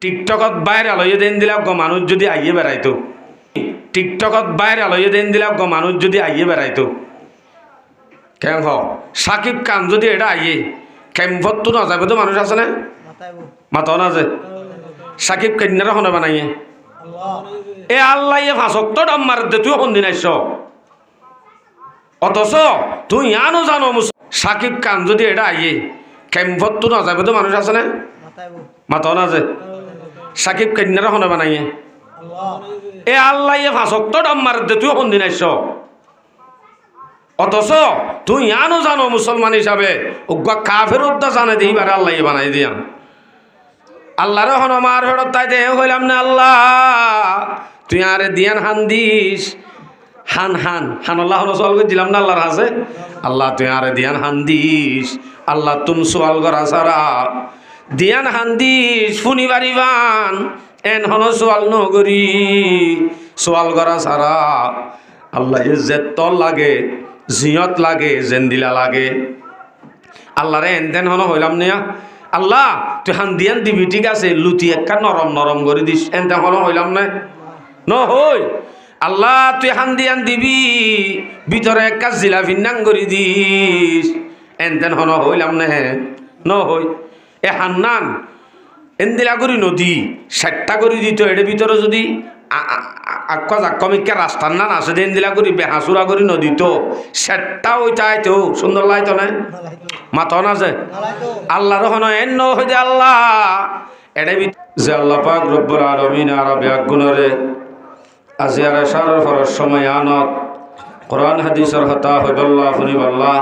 টিকটকত viral হয়ে দেন দিলাম গো মানুষ যদি আইয়ে বেড়াইতো টিকটকত ভাইরাল হয়ে দেন দিলাম গো মানুষ যদি আইয়ে বেড়াইতো কেন হ সাকিব খান যদি এটা আইয়ে ক্যাম্পত তো না যাবে তো মানুষ আছে না মাতাও না যে সাকিব কন্যারা হনে বানাইয়ে এ আল্লাহ এ ফাঁসক তো ডাম মার দে তুই সন্দিন আইস অথচ তুই আনো জানো সাকিব খান যদি এটা আইয়ে ক্যাম্পত তো না যাবে তো মানুষ আছে না মাতাও না যে সাকিব কন্যারা হনে বানাইয়ে এ আল্লাহ এ ফাঁসক তো ডাম মার দে তুই সন্দিন আইস অথচ তুই আনো জানো মুসলমান হিসাবে উগ্গা কাফের উদ্দা জানে দিই বারে আল্লাহ বানাই দিয়ান আল্লাহর হন আমার ফেরত তাই দে হইলাম না আল্লাহ তুই আরে দিয়ান হান দিস হান হান হান আল্লাহ সোয়াল করে দিলাম না আল্লাহর হাসে আল্লাহ তুই আরে দিয়ান হান দিস আল্লাহ তুম সোয়াল করা সারা দিয়ান হান দিস ফুনি বাড়িবান এন হন সোয়াল নগরী সোয়াল করা সারা আল্লাহ ইজ্জত লাগে জিয়ত লাগে জেন্দিলা লাগে আল্লাহরে এনতেন হন হইলাম নিয়া আল্লাহ তুই হান দিয়ান দিবি ঠিক আছে লুতি একটা নরম নরম করে দিস এনতেন হন হইলাম না ন হই আল্লাহ তুই হান দিয়ান দিবি ভিতরে একটা জিলাফি নাং করে দিস এনতেন হন হইলাম না ন হই এ হান্নান এন্দিলা করি নদী 60টা করে দিত এর ভিতরে যদি আক্কা রাস্তার নান আছে দেন দিলা করি বেহাসুরা করি নদী তো সেটটা ওই চাইতো সুন্দর লাইতো না মাথা না যে আল্লাহর হন এন্ন হইতে আল্লাহ এটা যে আল্লাহ পাক রব্বুল আলামিন আরবে আগুনরে আজিয়ারে সারার ফরজ সময় আনত কোরআন হাদিসের হতা হইবল্লাহ ফুনিবল্লাহ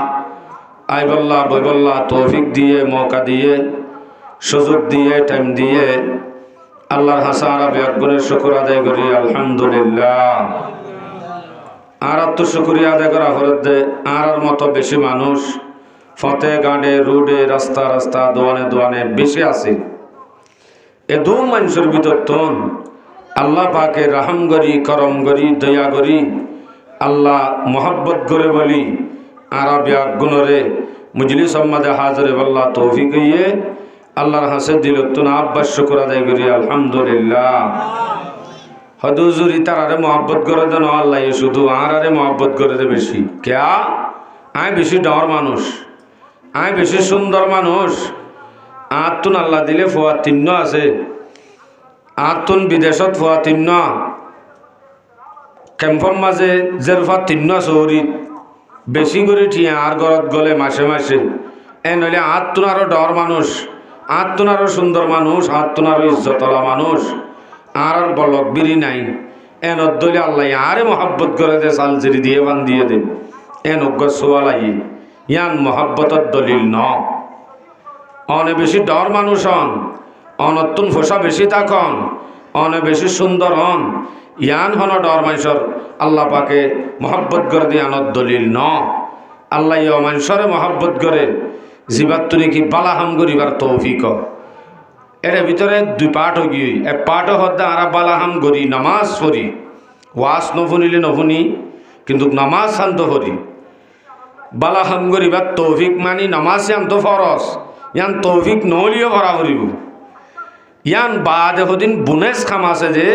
আইবল্লাহ বইবল্লাহ তৌফিক দিয়ে মৌকা দিয়ে সুযোগ দিয়ে টাইম দিয়ে আল্লাহর হাসারা বেগুনের শুকর আদায় করি আলহামদুলিল্লাহ আর তো শুকরিয়া আদায় করা হরদে আর মতো বেশি মানুষ ফতে গাঁডে রোডে রাস্তা রাস্তা দোয়ানে দোয়ানে বেশি আছে এ দু মানুষের ভিতর তন আল্লাহ পাকে রাহম করি করম করি দয়া করি আল্লাহ মোহাব্বত করে বলি আর বেগুনরে মুজলি সম্মাদে হাজরে বল্লা তৌফিক ইয়ে আল্লাহর হাসে দিল তো না আব্বাস শুকর আদায় করি আলহামদুলিল্লাহ হদুজুরি তারারে মহব্বত করে দেন আল্লাহ শুধু আরে মহব্বত করে দে বেশি কেয়া আয় বেশি ডর মানুষ আয় বেশি সুন্দর মানুষ আতুন আল্লাহ দিলে ফোয়া তিন্ন আছে আতুন বিদেশত ফোয়া তিন্ন ক্যাম্পর মাঝে জেরফা তিন্ন চৌরিত বেশি করে ঠিয়া আর ঘরত গলে মাসে মাসে এ নইলে আতুন আরো ডর মানুষ আত্মনারও সুন্দর মানুষ আত্মনারও ইজ্জতলা মানুষ আর বলক বিরি নাই এন দলে আল্লাহ আরে মহাব্বত করে দে সালজিরি দিয়ে বান দিয়ে দে এন অজ্ঞ সোয়ালাই ইয়ান মহাব্বতর দলিল ন অনে বেশি ডর মানুষ হন অনতুন ফোসা বেশি থাকন অনে বেশি সুন্দর হন ইয়ান হন ডর মানুষের আল্লাহ পাকে মহাব্বত করে দিয়ে আনত দলিল ন আল্লাহ মানুষরে মহাব্বত করে জীবাত তুলে কি বালাহাম করিবার তৌফিক এর ভিতরে দুই পাঠ হই এক পাঠ হদ্দা আর বালাহাম করি নামাজ পড়ি ওয়াজ নফুনিলে নফুনি কিন্তু নামাজ শান্ত করি বালাহাম করিবার তৌফিক মানি নামাজ শান্ত ফরস ইয়ান তৌফিক নহলিও ভরা করিব ইয়ান বাদ এদিন বুনেস খাম আছে যে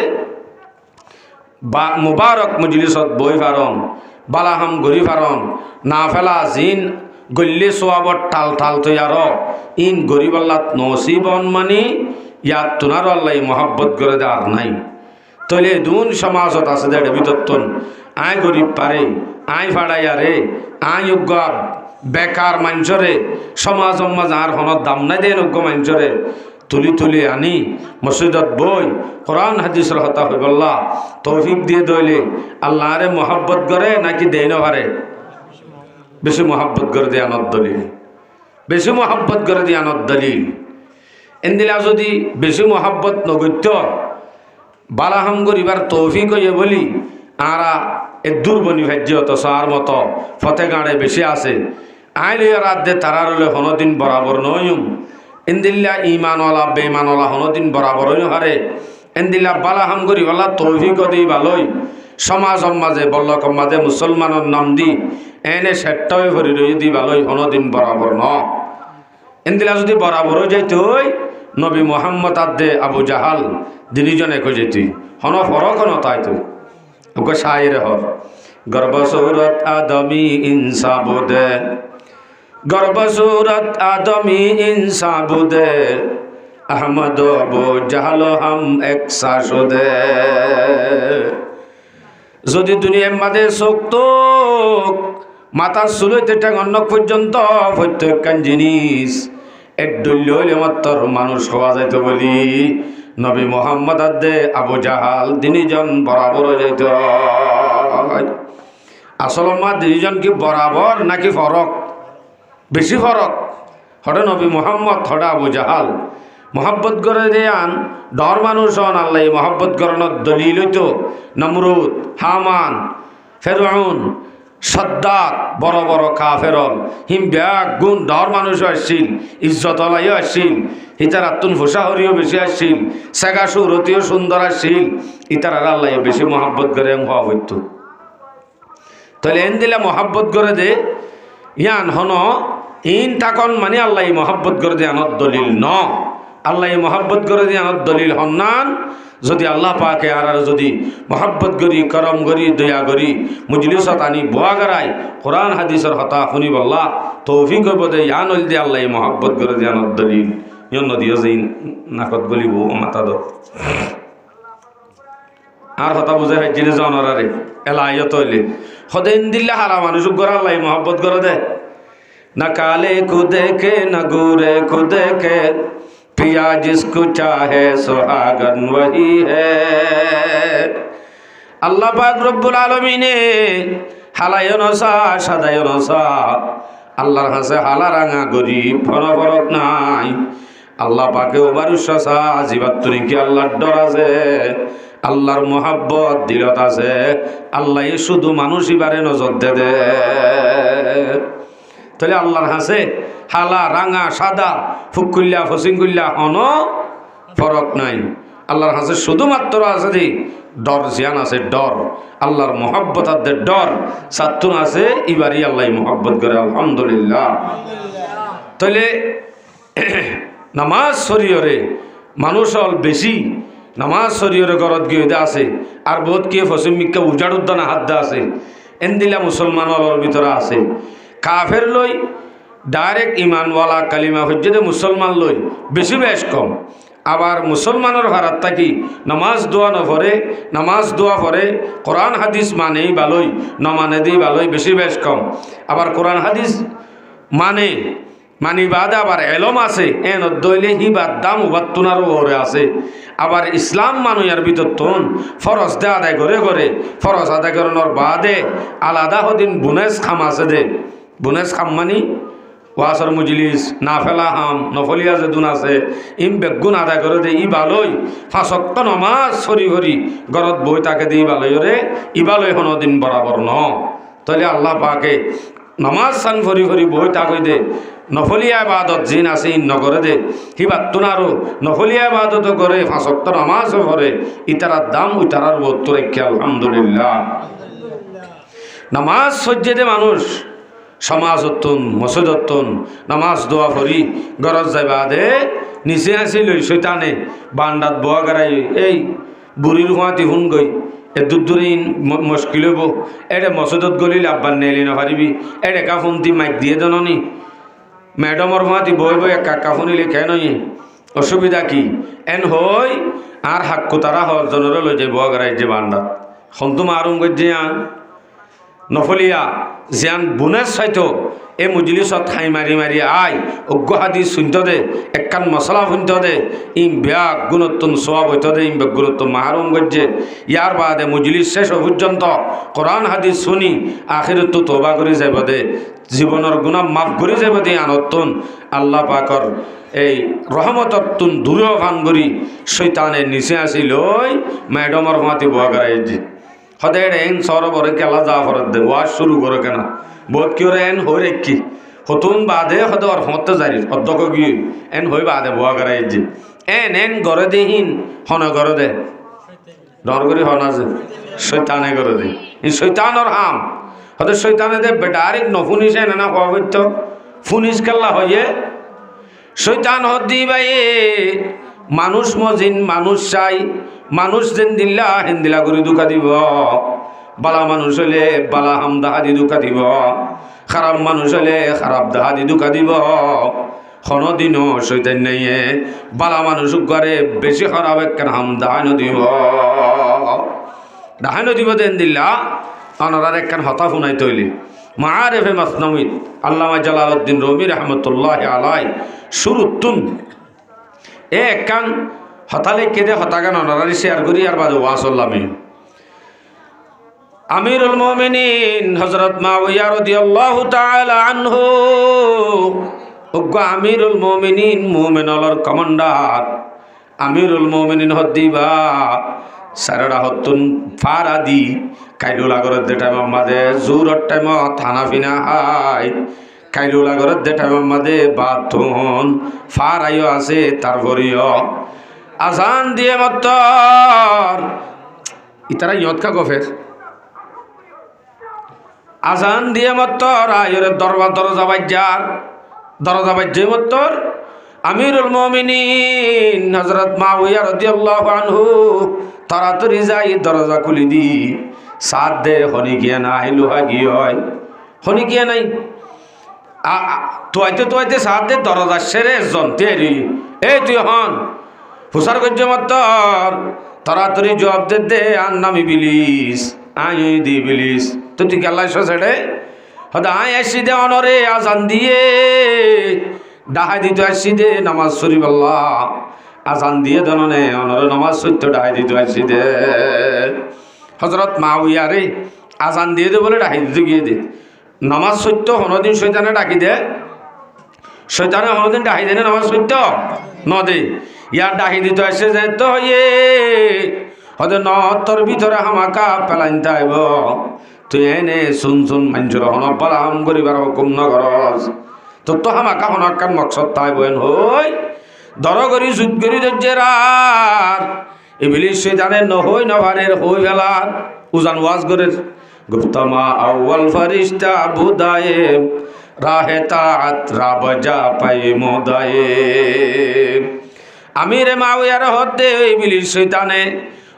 বা মুবারক মজলিসত বই ফারন বালাহাম গরি ফারন না ফেলা জিন গল্লে সোয়াবর টাল টাল তৈয়ার ইন গরিব আল্লাহ নসিবন মানি ইয়াত তোনার আল্লাহ মহাব্বত করে দেওয়ার নাই তলে দুন সমাজত আছে দেড় বিতত্তন আয় গরিব পারে আয় ফাড়াইয়ারে আয় যোগ্য বেকার মানুষরে সমাজ সমাজ আর হনত দাম নাই দেন যোগ্য মানুষরে তুলি তুলি আনি মসজিদত বই কোরআন হাদিসের হতা হই বললা তৌফিক দিয়ে দইলে আল্লাহ আরে মহাব্বত করে নাকি দেই না পারে বেশি মহাব্বত করে দিয়ে আনত দলিল বেশি মহাব্বত করে দিয়ে আনত দলিল এনদিলা যদি বেশি মহাব্বত নগত্য বালাহাম করিবার তৌফিক হইয়ে বলি আরা এ দুর্বনী ভাজ্য তো সার মতো ফতে গাঁড়ে বেশি আছে আইলে রাত দে তারার হলে হনদিন বরাবর নয়ুম এনদিল্লা ইমানওয়ালা বেইমানওয়ালা হনদিন বরাবর হারে এনদিল্লা বালাহাম করি বলা তৌফিক দিই ভালোই সমাজ সমাজে বল্লক মাঝে মুসলমানের নাম দি এনে সেট্টাই ভরি রয়ে দি ভালোই হনদিন বরাবর ন এনদিলা যদি বরাবর হয়ে যাইতে নবী মোহাম্মদ আদে আবু জাহাল দিনিজনে খুঁজেছি হন ফরক হন তাই তো ওকে শায়ের হর গর্বসুরত আদমি ইনসাবুদে গর্বসুরত আদমি ইনসাবুদে আহমদ আবু জাহাল হাম এক শাশুদে যদি দুনিয়ার মাঝে শক্ত মাথার চুলইতে টেঙন পর্যন্ত প্রত্যেকখান জিনিস এক দলীয় হইলে মাত্র মানুষ হওয়া যাইত বলি নবী মোহাম্মদ আদে আবু জাহাল তিনিজন বরাবর যাইত আসল মা তিনিজন কি বরাবর নাকি ফরক বেশি ফরক হঠাৎ নবী মোহাম্মদ হঠাৎ আবু জাহাল মহাব্বত করে দেয়ান ডর মানুষ হন আল্লাহ মহাব্বত করানোর দলিল হইত নমরুদ হামান ফেরআউন সদ্দাক বড় বড় কাফেরল হিম ব্যাগ গুণ ডর মানুষ আসছিল ইজ্জত আলাইও আসছিল ইতার আত্মন ফুসাহরিও বেশি আসছিল সেগা সুরতিও সুন্দর আসছিল ইতার আর আল্লাহ বেশি মহাব্বত করে হওয়া হইত তাহলে এন দিলে মহাব্বত করে দে ইয়ান হন ইন তাকন মানে আল্লাহ মহাব্বত করে দে আনত দলিল ন আল্লাহ মহাব্বত করে দিয়ে আনত দলিল হন্নান যদি আল্লাহ পাকে আর যদি মহাব্বত করি করম করি দয়া করি মুজলিসত আনি বোয়া গড়াই কোরআন হাদিসের হতা শুনি বল্লা তৌফিক করব দে ইয়ান হইল দিয়ে আল্লাহ মহাব্বত করে দিয়ে আনত দলিল ইয়ন নদীও যে নাকত গলিব মাথা দ আর হতা বুঝে ফেজিনে জনরারে এলা ইয়ত হইলে সদাইন দিল্লে হারা মানুষ গড় আল্লাহ মহাব্বত করে দে না কালে কু দেখে না গুরে কু দেখে पिया जिसको चाहे सुहागन वही है अल्लाह पाक रब्बुल आलमीने हालायनसा सादायनसा আল্লাহর হাসে হালা রাঙা গরিব ফরক নাই আল্লাহ পাকে ওবারুসা জীবাত্তরি কি আল্লাহর ডর আছে আল্লাহর মোহাব্বত দিলত আছে আল্লাহ শুধু মানুষ ইবারে নজর দে তাহলে আল্লাহর হাসে হালা রাঙা সাদা ফুকুল্লা ফসিংকুল্লা হন ফরক নাই আল্লাহর হাসে শুধুমাত্র আছে যে ডর জিয়ান আছে ডর আল্লাহর মোহাব্বত আছে ডর সাতুন আছে ইবারি আল্লাহ মোহাব্বত করে আলহামদুলিল্লাহ তাহলে নামাজ শরীয়রে মানুষ হল বেশি নামাজ শরীয়রে গরত গিয়ে আছে আর বহুত কে ফসিম মিক্কা উজাড় উদ্দানা হাত দা আছে এন দিলা মুসলমান হলর ভিতরে আছে কাফের লই ডাইরেক্ট ইমানওয়ালা কালিমা হজ্জে মুসলমান লই বেশি বেশ কম আবার মুসলমানের ভাড়াত থাকি নামাজ দোয়া নপরে নামাজ দোয়া পরে কোরআন হাদিস মানেই ভালোই নমানে দিই ভালোই বেশি বেশ কম আবার কোরআন হাদিস মানে মানি বাদ আবার এলম আছে এন দইলে হি বাদ দাম উবাত্তুনারও ওরে আছে আবার ইসলাম মানুষের ভিতর তন ফরজ দে আদায় করে করে ফরজ আদায় করানোর বাদে আলাদা হদিন বুনেস খাম আছে দে বুনেস খাম মানি ওয়াসর মুজলিস না ফেলা হাম নফলিয়া যেদুন আছে ইম বেগুন আদায় করে দে ই ভালোই ফাঁসক্ত নমাজ সরি হরি গরত বই তাকে দিই ভালোই রে ই ভালোই হন দিন বরাবর ন তাহলে আল্লাহ পাকে নমাজ সান ফরি ফরি বই তাকে দে নফলিয়া ইবাদত জিন আছে ইন নগরে দে হিবাত তুনারো নফলিয়া ইবাদত করে ফাঁসক্ত নমাজও করে ইতারার দাম ইতারার বত্তর রেখে আলহামদুলিল্লাহ নামাজ সজ্জে দে মানুষ সমাজ অত্যন মসজিদ অত্যন নামাজ দোয়া ফরি গরজ যাইবা দে নিচে আসিল শৈতানে বান্ডাত বোয়া গড়াই এই বুড়ির হুঁয়াতি হুন গই এ দূর দূরে মুশকিল হইব এটা মসজিদত গলি আব্বার নেলি নপারিবি এটা কাফুনতি মাইক দিয়ে জাননি ম্যাডামর হুঁয়াতি বই বই কাকা শুনিলে কেন অসুবিধা কি এন হই আর হাক্কু তারা হর জনের লই যে বোয়া গড়াই যে বান্ডাত সন্তু মারুম গজ্জে নফলিয়া জিয়ান বুনেস হয়তো এই মুজলিসত খাই মারি মারি আয় অজ্ঞ হাদিস শুনতে দে একখান মশলা শুনতে দে ইম ব্যাগ গুণত্তন সোয়াব হইতে দে ইম ব্যাগ গুণত্তন মাহারুম গজ্জে ইয়ার বাদে মুজলিস শেষ পর্যন্ত কোরআন হাদিস শুনি আখিরত তো তোবা করে যাব দে জীবনের গুণা মাফ করে যাব দে আনতন আল্লাহ পাকর এই রহমতত্তুন দূরেও ফান করি শৈতানের নিচে আসি লই ম্যাডামর মাতি বোয়া করাই যে সদায় এন সরবরে কেলা যা ফরত দে ওয়াজ শুরু করে কেনা বহুত কি ওরা এন হই রেখি হতুন বাদে সদে ওর হতে জারি অধ্যক্ষ গিয়ে এন হই বাদে বোয়া করাই যে এন গড়ে দেহীন হন গড়ে দে ডর করি হনা যে শৈতানে করে দে এই শৈতানর হাম হতে শৈতানে দে ডাইরেক্ট নফুনিস এনে না হওয়া করত ফুনিস কেল্লা হইয়ে শৈতান হদ্দি বাইয়ে মানুষ মজিন মানুষ চাই মানুষ যেন দিল্লা হেন্দিলা করে দুকা দিব বালা মানুষ হলে বালা হামদাহাদি দুকা দিব খারাপ মানুষ হলে খারাপ দাহাদি দুকা দিব কোনদিনও শৈতান নাইয়ে বালা মানুষ করে বেশি খারাপ একখান হামদাহানো দিব ডাহানো দিব দেন দিল্লা অনার একখান হতা শুনাই তৈলি মাআরিফে মাসনাউইত আল্লামা জালালউদ্দিন রুমি রহমতুল্লাহ আলাই শুরুতুন একখান হতালে কেদে হতাগান অনারারি শেয়ার করি আর বাদে ওয়াসল্লামি আমিরুল মুমিনিন হযরত মুআবিয়া রাদিয়াল্লাহু তাআলা আনহু আমিরুল মুমিনিন মুমিনলর কমান্ডার আমিরুল মুমিনিন হদ্দিবা সারাডা হতুন ফারাদি কাইলুলাগরের দে টাইম আমাদে জোরর টাইম থানা ফিনা হাই কাইলুলাগরের দে টাইম আমাদে বাথুন ফারাইও আছে তারপরেও আজান দিয়ে মত্তর ইতারা ইয়তকা গফের আজান দিয়ে মত্তর আয়ের দরজা বাজ্যে মত্তর আমিরুল মুমিনিন হযরত মুআবিয়া রাদিয়াল্লাহু আনহু তাড়াতাড়ি যাই দরজা খুলি দি সাদ দে হনি গিয়া না লোহা গিয়ে হয় হনি গিয়া নাই তোয়াইতে সাদ দে দরজা সেরে জন্তেরি এই তুই হন হুসার গজ্জ মত্তর তাড়াতাড়ি জবাব দে আর নামি বিলিস আই দি বিলিস তো তুই গেলাই সেড়ে হয়তো আয় আসি দে অনরে আজান দিয়ে ডাহাই দিতে আসি দে নামাজ শরীফ আল্লাহ আজান দিয়ে দননে অনরে নামাজ সত্য ডাহাই দিতে আসি দে হযরত মুআবিয়া রে আজান দিয়ে দে বলে ডাহাই দিতে গিয়ে দে নামাজ সত্য হনদিন শয়তানে ডাকি দে শয়তানে হনদিন ডাহাই দে নামাজ সত্য ন দে ইয়ার ডাহি দিতে আসে যে তো ইয়ে হয়তো তোর ভিতরে হামাকা পেলাইন তাইব তুই এনে শুন মানুষের হন পালাম করিবার হুকুম নগরস তোর তো হামাকা হনকান মকসদ তাইব এন হই দর করি যুদ্ধ করি দজ্জেরার ইবলিস শয়তানে নহই নভারের হই ফেলার উজান ওয়াজ করের গুপ্তমা আউয়াল ফারিস্তা বুদায়ে রাহে তাত রাবজা পাই মোদায়ে আমিরে মুআবিয়ার হদ্দে ইবলিস শয়তানে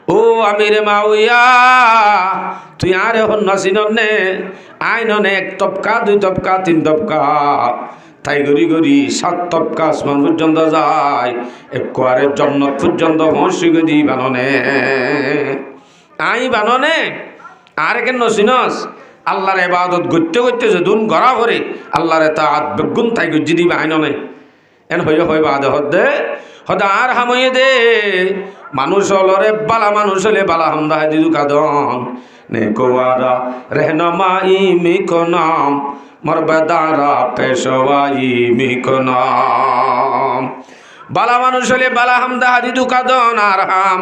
ও আমিরে মুআবিয়া তুই আরে হন নাসিননে আইননে এক তপকা দুই তপকা তিন তপকা তাই গরি গরি 7 তপকা আসমান পর্যন্ত যায় একবারে জান্নাত পর্যন্ত পৌঁছে গদি বাননে আই বাননে আর কেন নসিনস আল্লাহর ইবাদত করতে করতে যদুন গড়া ভরে আল্লাহর তাআত বেগুন তাই গজি দিবা আইননে এন হই বাদ হদ্দে হদা আর হাময়ে দে মানুষ হলরে বালা মানুষ হলে বালা হামদা দিদু কাদন নে কোয়ারা रहनुमाई মিকো নাম মরবদারা পেশওয়াই মিকো নাম বালা মানুষ হলে বালা হামদা দিদু কাদন আর হাম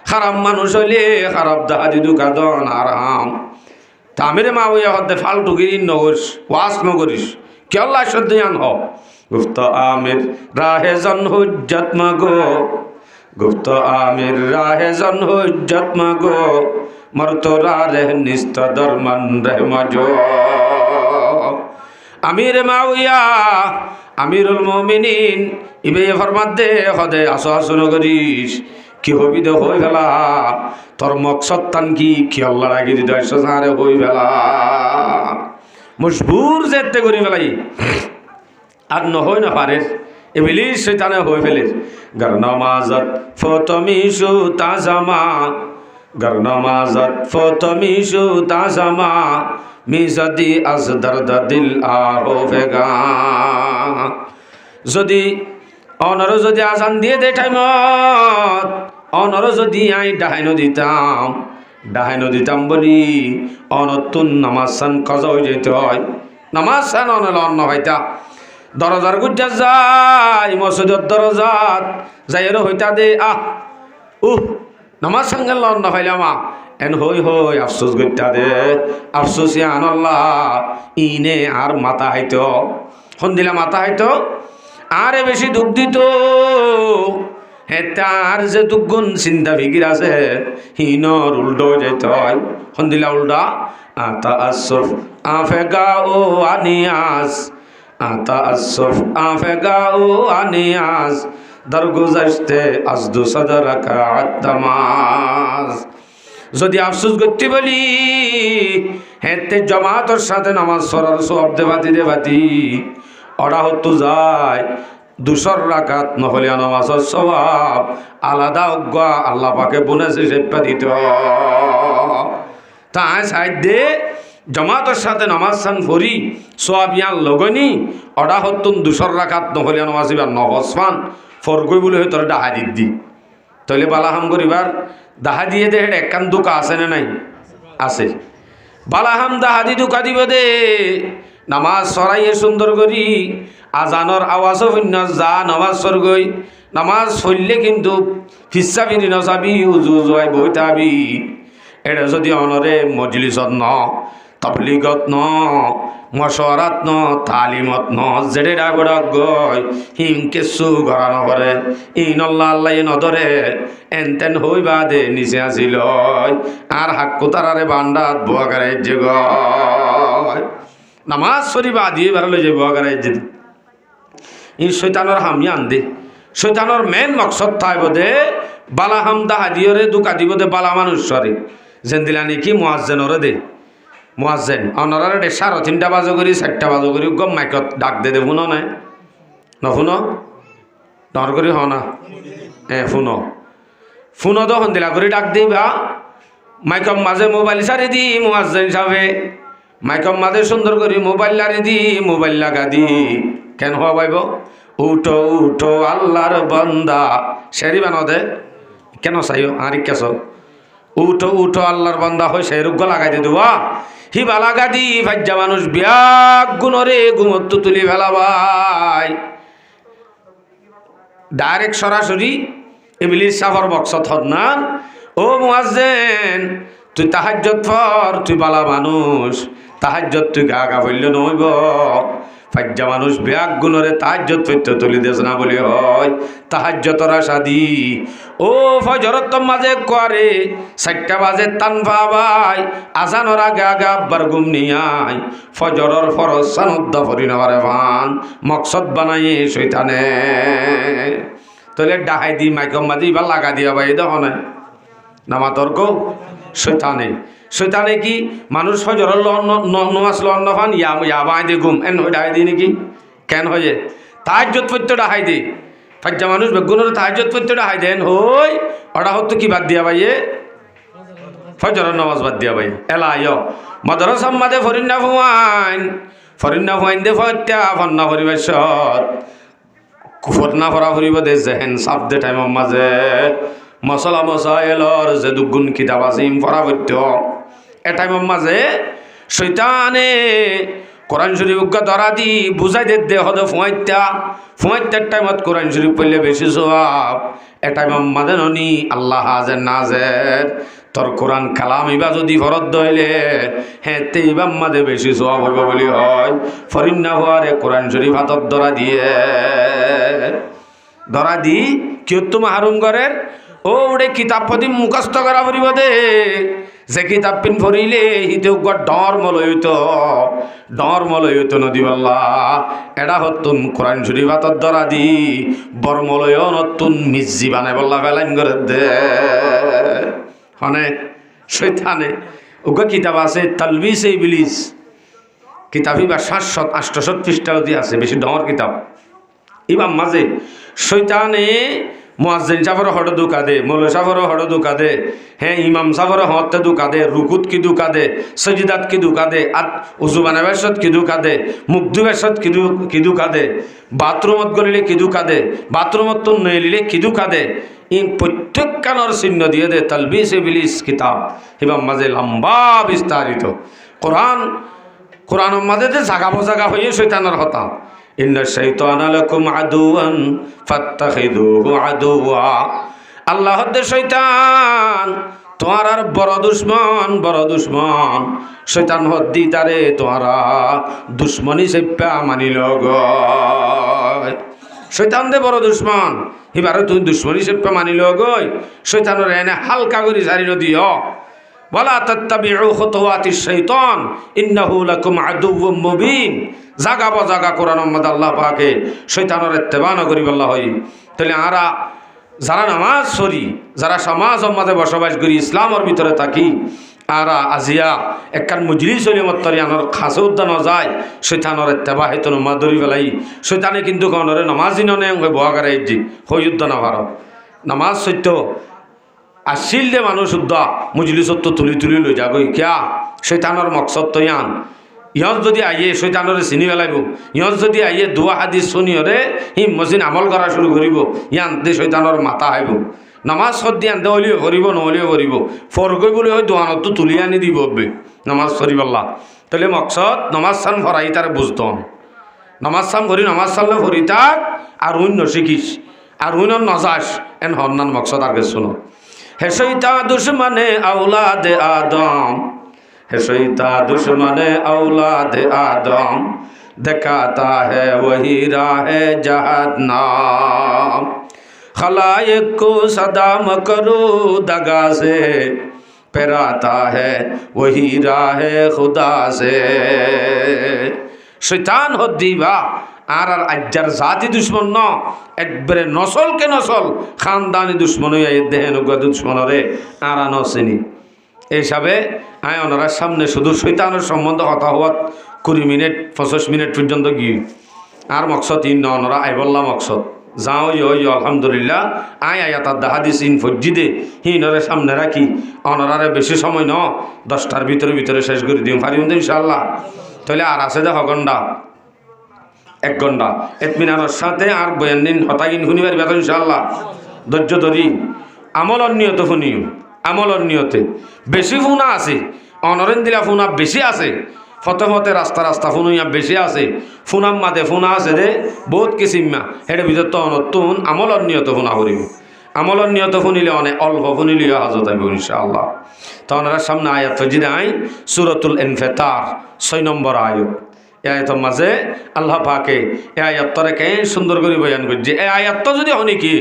খারাপ মানুষ হলে খারাপ দা দিদু কাদন আর হাম তামিরে মুআবিয়া হদ্দে ফালতু গিরি নগরিস ওয়াস নগরিস কে আল্লাহ সদ্দিয়ান হ গুফত আমির রাহে জন হুজ্জত মাগো গুফত আমির রাহে জন হুজ্জত মাগো মরতরা রে নিস্ত দরমান রহমজো আমির মুআবিয়া আমিরুল মুমিনিন ইবে ফরমাত দে হদে আসো আসো নগরিস কি হবি দে হই ফেলা তোর মকসদ তান কি আল্লাহ রাগি দিতে আসো সারে হই ফেলা মজবুর যেতে করি ফেলাই আর নহই না পারে ইবলিস শয়তানে হই ফেলে গর নামাজত ফতমিশু তাজামা গর নামাজত ফতমিশু তাজামা মিজাদি আজ দর্দ দিল আহো ফেগা যদি অনর যদি আজান দিয়ে দে টাইমত অনর যদি আই ডাহাইনো দিতাম বলি অনতুন নামাজ সান কজা হয়ে যেতে হয় নামাজ সান অনল অন্ন হইতা দরজার গুজ্জা যাই মসজিদের দরজাত যাইয়েরও হইতা দে নামাজ সঙ্গে লন্ন হইলামা এন হই আফসোস গইতা দে আফসোস আনল্লাহ ইনে আর মাথা হাইতো সন্দিলা মাথা হাইতো আরে বেশি দুঃখ দিত তার যে দুগুণ চিন্তা ফিকির আছে হিনর উল্টো যাইতে হয় সন্দিলা উল্টা আতা আসফ আফেগা ও আনিয়াস আতা আসফ আফেগাও আনিয়াজ দরগুজাশতে আজদু সদরাকা আত্তামাজ। যদি আফসোস করতে বলি হেতে জমাতর সাথে নামাজ পড়ার সওয়াব দে বাতি ওরা হতো যায় 200 রাকাত নহলে নামাজের সওয়াব আলাদা অজ্ঞা আল্লাহ পাকে বনেছে সেপ্পা দিত। তাই সাইড দে জমাতর সাথে নামাজ সান পড়ি সওয়াব ইয়ান লগনি ওরা হতো 200 রাকাত নহলে নামাজ ইবার নহজ পান ফরগই বলে হয়তো ডাহা দি তাহলে বালাহাম করিবার দাহা দিয়ে দে হেড একখান দুকা আছে না নাই? আছে। বালাহাম দাহাদি দুকা দিব দে নামাজ সরাইয়ে সুন্দর করি আজানর আওয়াজও ভিন্ন যা নামাজ সরগই নামাজ পড়লে কিন্তু ফিসা ফিরি নচাবি উজু জোয়াই বইতাবি। এটা যদি অনরে মজলিসত ন তবলিগত ন মশওয়ারাত ন তালিমত ন যেড়ে ডাগড়াক গয় হিম কেসু গড়া নগরে ই নল্লা আল্লাহ নদরে এনতেন হইবা দে নিচে আসিল আর হাক্কু তারারে বান্ডাত বুয়াগারে যে গয় নামাজ শরীফা দিয়ে বেরোলে যে বুয়াগারে যে ই শৈতানোর হামি আন্দে শৈতানোর মেন মকসদ থাইব দে বালা হামদা হাদিয়রে দুকা দিব দে বালা মানুষ সরে যেন দিলা নাকি মুয়াজ্জেনরে দে মুয়াজ্জেন অনরারে দে 3:30 বাজে করি 4টা বাজে করি গম মাইকত ডাক দে শুনো নাই নশুনো ডর করি হ না শুনো ফোনো তো সন্দিলা করে ডাক দিবা মাইকম মাঝে মোবাইল সারি দি মুয়াজ্জেন সাহেবে মাইকম মাঝে সুন্দর করি মোবাইল লারি দি মোবাইল লাগা দি কেন হওয়া পাইব উঠো উঠো আল্লাহর বান্দা সেরি বানদে কেন চাইও আর কেছ উঠো উঠো আল্লাহর বান্দা হয় সেই রোগ্য লাগাই দে দেওয়া হিবা লাগা দি ভাজ্যা মানুষ বিয়াক গুণরে গুমত্ব তুলি ফেলাবাই ডাইরেক্ট সরাসরি ইবলিস সাফর বক্সত হদ না ও মুয়াজ্জিন তুই তাহাজ্জুদ পড় তুই বালা মানুষ তাহাজ্জুদ তুই গা গা বললে নইব ফাজ্জা মানুষ ব্যাগ গুণরে তাহাজ্জুদ পড়তে তুলি দেস না বলি হয় তাহাজ্জুদের আশা দি ও ফজরত মাঝে করে 4টা বাজে তান ভাবাই আজানর আগে আগে আব্বার ঘুম নিয়াই ফজরের ফরজ সানুদ্দা ফরি নবারে ভান মকসদ বানাই শয়তানে তাহলে ডাহাই দি মাইকম মাঝে এবার লাগা দিয়া ভাই দেখনে নামা তর্ক শৈতানে শৈতানে কি মানুষ ফজরের নমাজ লন্ন ফান ইয়াবাই দে ঘুম এন ডাহাই দি নাকি কেন হয়ে তাহাজ্জুদ পড়তে ডাহাই দে ফাজ্জা মানুষ বেগুনের তাহাজ্জুদ পড়তে ডাহাই দেন হই ওটা হতো কি বাদ দিয়া ভাইয়ে ফজরের নামাজ বাদ দিয়া ভাই এলা আয় মাদ্রাসা মাদে ফরিন্না ফুয়াইন দে ফত্যা ফন্না পরিবেশত কুফরনা ফরা ফুরিব দে জেহেন সাফ দে টাইমের মাঝে মশলা মশাইলর যে দুগুণ কিতাব আছে ইম ফরা ফত্য এ টাইমের মাঝে শৈতানে কোরআন শরীফ ধরা দি বুঝাই দে হদ ফুয়াইতার টাইমত কোরআন শরীফ পড়লে বেশি সওয়াব এ টাইমের মাঝে ননি আল্লাহ হাজের নাজের তোর কোরআন কালাম ইবা যদি ফরদ দইলে হ্যাঁ তে ইবাম মাঝে বেশি সওয়াব হইব বলি হয় ফরিন্না হওয়ারে কোরআন শরীফ হাতত ধরা দি কিয় তুমি হারুম ঘরের ও ওরে কিতাব পদি মুখস্থ করা পড়িব দে যে কিতাব পিন ফরিলে হিতে ডর মলয়িত নদী বল্লা এটা হতুন কোরআন শরীফ হাতত ধরা দি বর মলয় নতুন মিজি বানাই বল্লা ফেলাইন করে দে হনে শৈতানে ওগা কিতাব আছে তালবিস ইবলিস কিতাবই বা 700-800 পৃষ্ঠা অবধি আছে বেশি ডর কিতাব ইমাম মাঝে শৈতানে মুয়াজ্জিন সাফর হড় দুকা দে মৌলভী সাফর হড় দুকা দে হ্যাঁ ইমাম সাফর হতে দুকা দে রুকুত কি দুকা দে সজিদাত কি দুকা দে উজু বানাবেশত কি দুকা দে মুখ ধুবেশত কি দুকা দে বাথরুমত গলিলে কি দুকা দে বাথরুমত তো নইলিলে কি দুকা দে ইন প্রত্যেক কানর চিহ্ন দিয়ে দে তালবিস ইবলিস কিতাব ইমাম মাঝে লম্বা বিস্তারিত কোরআন মাঝে যে জাগা হয়ে শৈতানের হতা ইন্না শাইতানা লাকুম আদুওয়ান ফাত্তাখিযুহু আদুওয়া আল্লাহ হদ্দে শৈতান তোমার আর বড় দুশ্মন শৈতান হদ্দি তারে তোমারা দুশ্মনী সেপ্পা মানিল গয় শৈতান দে বড় দুশ্মন এবারে তুমি দুশ্মনী সেপ্পা মানিল গয় শৈতানের এনে হালকা করে সারি নদীয় ওয়ালা তাত্তাবিউ খুতুওয়াতিশ শাইতান ইন্নাহু লাকুম আদুউম মুবিন। জাগা বজাগা কোরআনের মধ্যে আল্লাহ পাকে শয়তানের ইত্তেবা না করি বলা হয়। তাহলে আরা যারা নামাজ পড়ি, যারা সমাজের মাঝে বসবাস করি, ইসলামের ভিতরে থাকি, আরা আজিয়া একখান মজলিস হইলে মত্তরি আনার খাসে উদ্যান যায় শৈতানের ইত্তেবা হেতু নমাজ ধরি ফেলাই। শৈতানে কিন্তু কনরে নামাজি ননে বহা করে হই উদ্যান আবার নামাজ সত্য আসিল দে মানুষ উদ্যা মজলিসত তুলি তুলি লৈ যাগৈ কিয়া শৈতানের মকসদ তো ইয়ান। ইহঁত যদি আইয়ে শৈতানরে চিনি পেলাইব, ইহঁত যদি আইয়ে দুয়া হাদিস শুনিয়রে সি মচিন আমল করা শুরু করিব, ইয়ান দে শৈতানের মাথা আহিব। নামাজ সদ্দি আনতে হলিও করিব, নহলিও করিব, ফরগৈ বলে হয় দোয়ানতো তুলি আনি দিব নামাজ ফরিবাল্লা। তাহলে মকসদ নামাজ চান ফরাই তারে বুঝতাম, নামাজ চান করি নামাজ চাললে ফরি তাক আর অন্য শিখিস আর অন্য নজাস এন হন্নান মকসদ আর গে শুনো। হে শৈতা দুশ্মনে আওলাদে আদম, है शैता दुश्मन औलाद आदम, दिखाता है वही राह जहन्नम। खलाइक को सदाम करो दगा से, पेराता है वही राह खुदा से। शैतान हो दीवा আর আর আজ্জার জাতি দুশ্মন ন, একবারে নসল কে নসল খানদানি দুশ্মন হইয়া দেহেন দুশ্মনরে আর নসেনি। এই হিসাবে আয় ওনার সামনে শুধু শৈতানের সম্বন্ধে কথা হওয়া 20 মিনিট 25 মিনিট পর্যন্ত গিয়ে আর মকসদ ইন ন ওনারা আই বললা মকসদ যাও ইয় আলহামদুলিল্লাহ আয় আয়াতার দেখা দিছি ইন ফজ্জিদে হিনরে সামনে রাখি ওনারে বেশি সময় ন 10টার ভিতরে শেষ করে দিম পারিম তো ইনশাআল্লাহ। তাহলে আর আছে দেখো ঘন্টা 1 ঘন্টা এতমিনানোর সাথে আর বয়ান দিন হতাগিন শুনিবার বেতন ইনশাআল্লাহ। ধৈর্য ধরি আমল অনিয়ত শুনিও, আমল অনিয়তে বেশি ফোনা আছে, অনরেন দিলা ফোনা বেশি আছে, ফতে ফতে রাস্তা রাস্তা ফোনা বেশি আছে, ফোনার মাঝে ফোনা আছে রে বহুত কিসিমা হেঁটে ভিতর তো নতুন আমল অনিয়ত ফোনা করিব। আমল অনিয়ত শুনিলে অনেক অল্প শুনিলে হাজত আইব ইনশাআল্লাহ। তো ওনারা সামনে আয়াত ফজিদ আই সূরাতুল ইনফিতার 6 নম্বর আয়াত। এই আয়াতের মাঝে আল্লাহ পাকে এই আয়াতটারে কে সুন্দর করে বয়ান করছে। এই আয়াতটা যদি হনি কি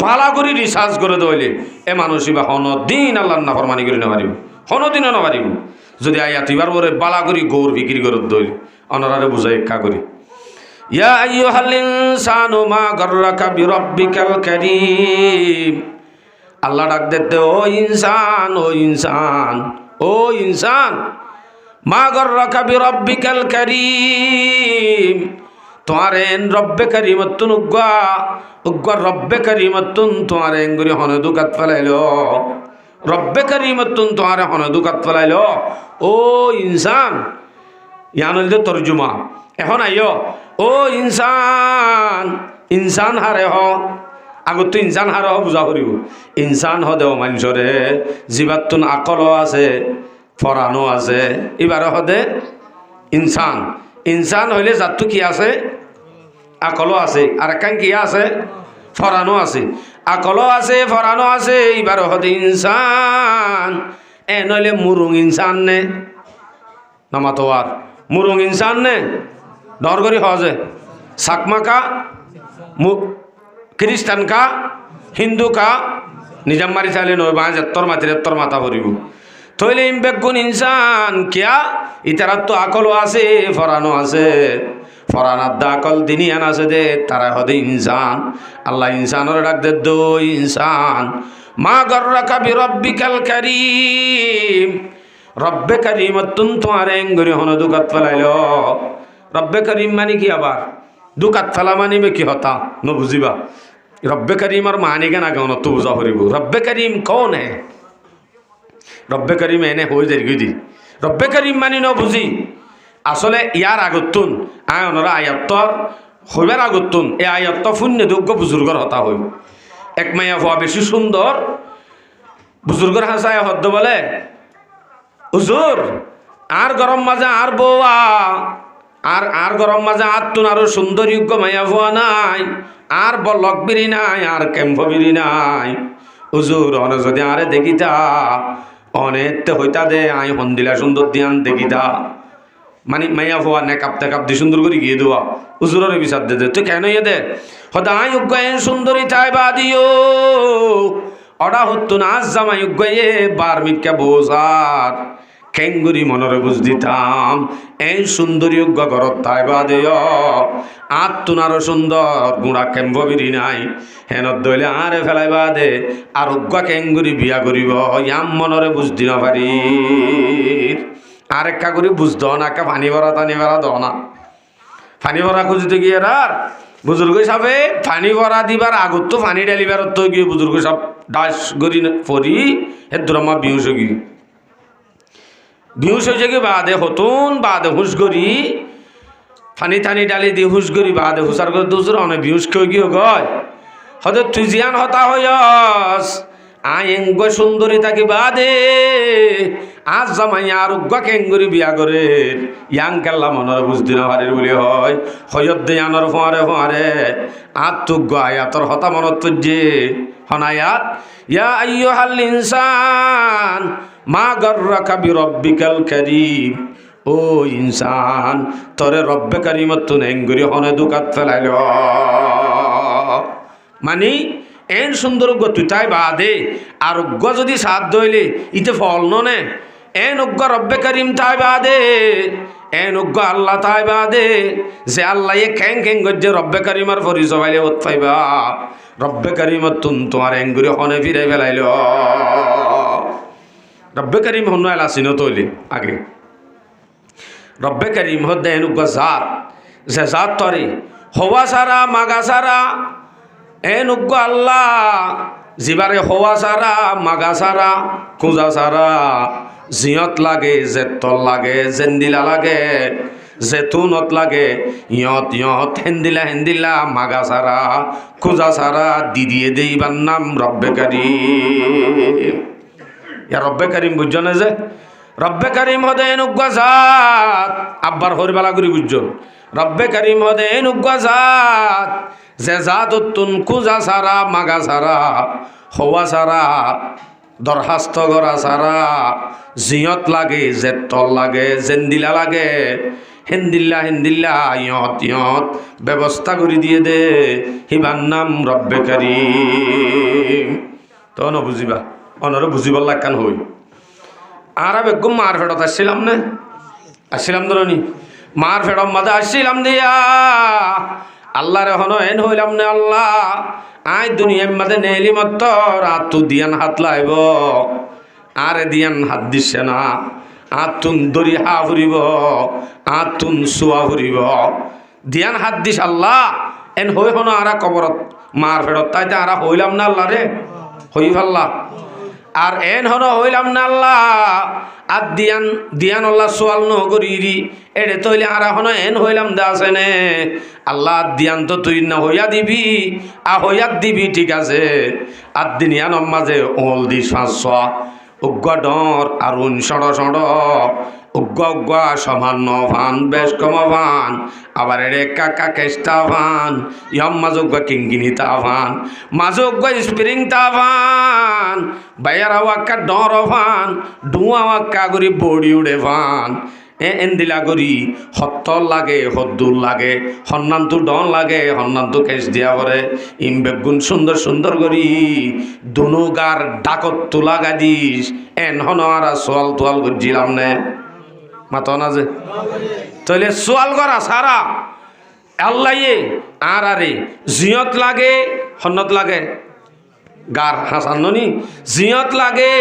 বালা করে রিসার্চ করে দইলে এ মানুষই বা হনদিন আল্লাহর নাফরমানি করে নেবারিব, হনদিনও নেবারিব। যদি আয়াত এবার বলে বালা করি গৌর বিক্রি করে দইলে অনারারে বুঝাই একা করি। ইয়া আইয়ুহাল ইনসানু মা গাররাকা বিরাব্বিকাল কারীম। আল্লাহ ডাক দিতে ও ইনসান, ও ইনসান, ও ইনসান, মা গাররাকা বিরাব্বিকাল কারীম। তোমারে রব্বে করিমতুন উগ্গা রব্বে করিমতুন তোমারে এঙ্গুরি হনে দুকাত ফেলাইলো, রব্বে করিমতুন তোমারে হনে দুকাত ফেলাইলো। ও ইনসান ইয়ান হইল তর্জুমা। এখন আইও ও ইনসান, ইনসান হারে হ আগত তো ইনসান হারে হ বুঝা করিব। ইনসান হ দেও মানুষরে জীবাতুন আকল আছে ফরানো আছে, এবারে হদে ইনসান। ইনসান হইলে জাতটো কি আছে আকলো আছে, আর একখান কি আছে ফরানো আছে, আকলো আছে ফরানো আছে, এবার হদে ইনসান। এ নইলে মুরুং ইনসান নে নামাতোয়ার মুরুং ইনসান নে ডর করি হজে সাকমা কা খ্রিস্টান কা হিন্দু কা নিজাম মারি চাইলে নয় বাঁ এত্তর মাতির এত্তর মাথা ভরিব। তইলে বেগুন ইনসান কিয়া ইতারাত তো আকলও আছে ফরানো আছে, ফরানার দা আকল দিনিয়ান আছে দে তারা হদে ইনসান। আল্লাহ ইনসানের ডাক দে দো ইনসান মা গাররাকা বিরাব্বিকাল কারীম। রব্বে করিমতুন তোমার এঙ্গুরি হন দুকাত ফেলাইলো। রব্বে করিম মানে কি আবার দুকাত ফেলা মানিবে কি হতা ন বুঝিবা। রব্বে করিম আর মানি কেন আগে অনত বুঝা করিব। রব্বে করিম কৌন হে? রব্বে করিম এনে হয়ে যাই দি রব্বে করিম মানি ন বুঝি। আসলে ইয়ার আগতুন আয় ওনারা আয়াত্তর হইবার আগতুন এই আয়াত্ত শূন্য যোগ্য বুজুর্গর হতা হইব। এক মাইয়া হওয়া বেশি সুন্দর বুজুর্গর হাসায় হদ্দ বলে হুজুর আর গরম মাজা আর বউয়া আর গরম মাজা আত্তুন আরো সুন্দরযোগ্য মাইয়া হওয়া নাই, আর বলক বিরি নাই, আর কেম্প বিরি নাই। হুজুর অনে যদি আরে দেখিতা অনেকতে হইতা দে আই হন্দিলা সুন্দর দিয়ান দেখিতা মানে মাইয়া হওয়া নেকাপ টেকাপ দি সুন্দর করে গিয়ে দেওয়া হুজুরের বিচার দে তুই কেন ইয়ে দে হদা আই উগ্গায় সুন্দরী তাই বা দিও অডা হতো না আজ জামাই গয়ে বার মিটকা বোঝার খেঙ্গুরি মনরে বুঝ দিতাম এই সুন্দরী ঘরত তাই বাদে আত্মনারও সুন্দর গুড়া কেম্ব বিরি নাই হেনত দইলে আরে ফেলাই বাদে আর উগ্গা কেঙ্গুরি বিয়া করিব ইয়াম মনরে বুঝ দিন পারি আর একা করে বুঝ দ না একা পানি ভরা টানি ভরা দ না পানি ভরা খুঁজতে গিয়ে আর বুজুর্গ সাহেবে পানি ভরা দিবার আগত তো পানি ডেলিভার তো গিয়ে বুজুর্গ সাহেব ডাস গরি পরি হে দ্রমা বিহুস গিয়ে বিহুস হয়েছে কি বাদে হতুন বাদে হুঁস গরি ফানি থানি ডালি দি হুঁস গরি বাদে হুসার করে দুসর অনেক বিহুস খেয়ে গিয়ে গয় হয়তো তুই জিয়ান হতা হইস আইঙ্গ সুন্দরী থাকি বাদে আজ জামাই আর উগ্গা কেঙ্গুরি বিয়া করে ইয়াং কেল্লা মনের বুঝদি না পারে বলি হয় হয়ত দে আনর ফোঁয়ারে ফোঁয়ারে আত তুগ্গ আয়াতর হতা মনত তুজে হনায়াত ইয়া আইয়ুহাল ইনসান মা গর্রাকা বিরব্বিকাল কারীম ও ইনসান তরে রব্বে কারিমত তুন এঙ্গুরি হনে দুকাত ফেলাইল মানি এন সুন্দর তুই তাই বাদে আর উগ্গ যদি সাথ দইলে ইতে ফল নে এন উগ্গ রব্বে করিম তাই বাদে এন উগ্গ আল্লাহ তাই বাদে যে আল্লাহ এ খ্যাং খ্যাং গজ্জে রব্বে করিমার পরিচয় পাইলে ওত পাইবা রব্বে করিমত তুন তোমার এঙ্গুরি হনে ফিরে ফেলাইল রব্বে করিম হন আসিন তৈলি আগে রব্বে করিম হদ্দে এন উগ্গ জাত যে জাত তরে হওয়া সারা মাগা সারা এন উগ্গ আল্লাহ জিবারে হওয়া সারা মাগা সারা খুঁজা সারা জিয়ত লাগে জেতল লাগে জেন্দিলা লাগে জেতুনত লাগে ইয়ত ইয়ত হেন্দিলা হেন্দিলা মাগা সারা খুঁজা সারা দিদিয়ে দেইবার নাম রব্বে কারিম ইয়া রব্বে কারিম বুঝছো না যে রব্বে কারিম হদে এন উগ্গ জাত আব্বার হরিবালা করি বুঝছো রব্বে কারিম হদে এন উগ্গ জাত যে জাতুন কুজা সারা মাগা সারা হওয়া সারা দরখাস্ত করা সারা জিয়ত লাগে জেতল লাগে জেন্দিলা লাগে হেন্দিল্লা হেন্দিল্লা ইয়ত ইয়ত ব্যবস্থা করে দিয়ে দে হিবার নাম রব্বে কারিম তো বুঝিবা অনর বুঝিবার লাগান হই আর বেগম মার ফেরত আসছিলাম না আসছিলাম ধরনি মার ফেরত মাঝে আসছিলাম দিয়া আল্লাহ রে হন এন হইলাম না আল্লাহ আই দুনিয়ার মাঝে নেলি মত রাত তু দিয়ান হাত লাইব আরে দিয়ান হাত দিছে না আতুন দরি হা ফুরিব আতুন শুয়া ফুরিব দিয়ান হাত দিস আল্লাহ এন হই হন আরা কবরত মার ফেরত তাইতে আরা হইলাম না আল্লাহ রে হই ফাল্লা আর এন হন হইলাম না আল্লাহ আর দিয়ান দিয়ান আল্লাহ সোয়াল ন করি এড়ে তৈলে আর হন এন হইলাম দাসে নে আল্লাহ দিয়ান তো তুই না হইয়া দিবি হইয়া দিবি ঠিক আছে আর দিনিয়ান মাঝে ওল দি শাঁস উগ্গ ডর আর সড় সড় উগ্গ উগ্গ সমান ভান বেশ কম ভান আবার এড়ে কাকা কেষ্টা ভান ইয়ম মাজুগ্গ কিঙ্গিনি তা ভান মাজুগ্গ স্প্রিং তা ভান বাইয়ার আওয়াক্কা ডর ভান ডুয়া আওয়াক্কা করি বড়ি উড়ে ভান এন্দিলা করি হত্তর লাগে হদ্দুর লাগে হন্নান্তু ডন লাগে হন্নান্তু কেশ দিয়া পরে ইম বেগুন সুন্দর সুন্দর করি দুনুগার ডাকত তোলা গাদিস এন হন আর সোয়াল তোয়াল করছিলাম নে মাতো না যে তাহলে সোয়াল করা সারা আল্লাহ আর আরে জিয়ত লাগে হন্নত লাগে গার হাসানি জিয়ত লাগে